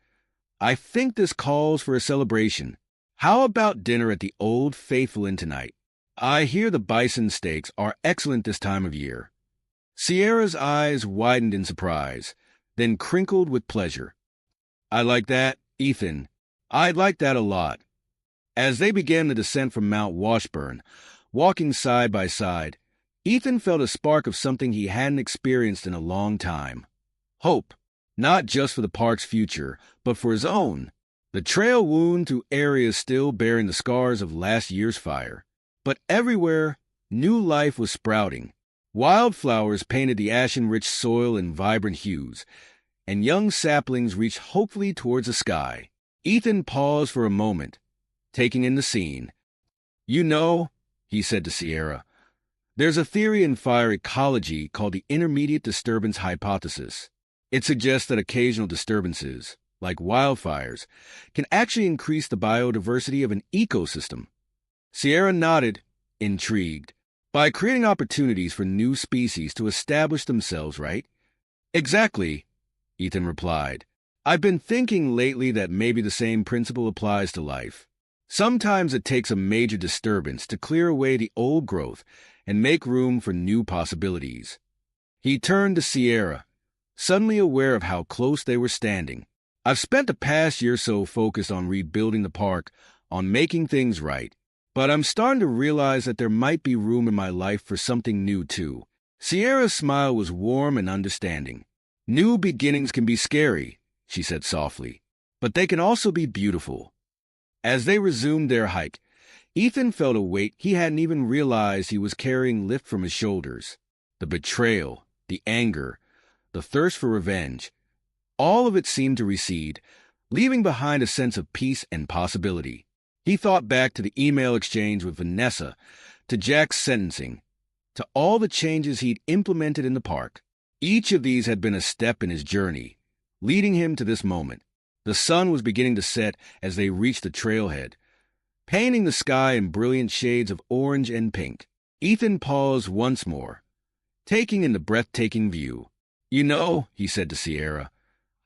"I think this calls for a celebration. How about dinner at the Old Faithful Inn tonight? I hear the bison steaks are excellent this time of year." Sierra's eyes widened in surprise, then crinkled with pleasure. "I like that, Ethan. I'd like that a lot." As they began the descent from Mount Washburn, walking side by side, Ethan felt a spark of something he hadn't experienced in a long time. Hope, not just for the park's future, but for his own. The trail wound through areas still bearing the scars of last year's fire. But everywhere, new life was sprouting. Wildflowers painted the ashen-rich soil in vibrant hues, and young saplings reached hopefully towards the sky. Ethan paused for a moment, taking in the scene. "You know," he said to Sierra, "there's a theory in fire ecology called the intermediate disturbance hypothesis. It suggests that occasional disturbances, like wildfires, can actually increase the biodiversity of an ecosystem. Sierra nodded, intrigued. By creating opportunities for new species to establish themselves, right? Exactly, Ethan replied. I've been thinking lately that maybe the same principle applies to life. Sometimes it takes a major disturbance to clear away the old growth and make room for new possibilities. He turned to Sierra, suddenly aware of how close they were standing. I've spent the past year or so focused on rebuilding the park, on making things right, but I'm starting to realize that there might be room in my life for something new, too. Sierra's smile was warm and understanding. New beginnings can be scary, she said softly, but they can also be beautiful. As they resumed their hike, Ethan felt a weight he hadn't even realized he was carrying lift from his shoulders. The betrayal, the anger, the thirst for revenge, all of it seemed to recede, leaving behind a sense of peace and possibility. He thought back to the email exchange with Vanessa, to Jack's sentencing, to all the changes he'd implemented in the park. Each of these had been a step in his journey, leading him to this moment. The sun was beginning to set as they reached the trailhead, painting the sky in brilliant shades of orange and pink. Ethan paused once more, taking in the breathtaking view. You know, he said to Sierra,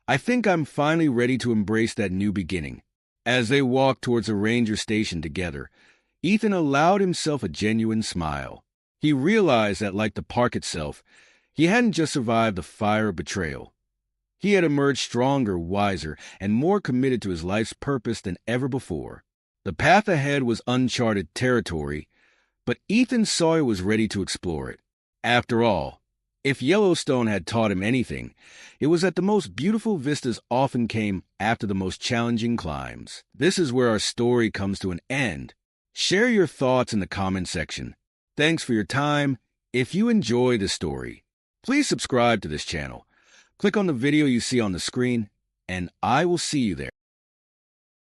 I think I'm finally ready to embrace that new beginning. As they walked towards the ranger station together, Ethan allowed himself a genuine smile. He realized that, like the park itself, he hadn't just survived the fire of betrayal. He had emerged stronger, wiser, and more committed to his life's purpose than ever before. The path ahead was uncharted territory, but Ethan Sawyer was ready to explore it. After all, if Yellowstone had taught him anything, it was that the most beautiful vistas often came after the most challenging climbs. This is where our story comes to an end. Share your thoughts in the comment section. Thanks for your time. If you enjoy this story, please subscribe to this channel. Click on the video you see on the screen, and I will see you there.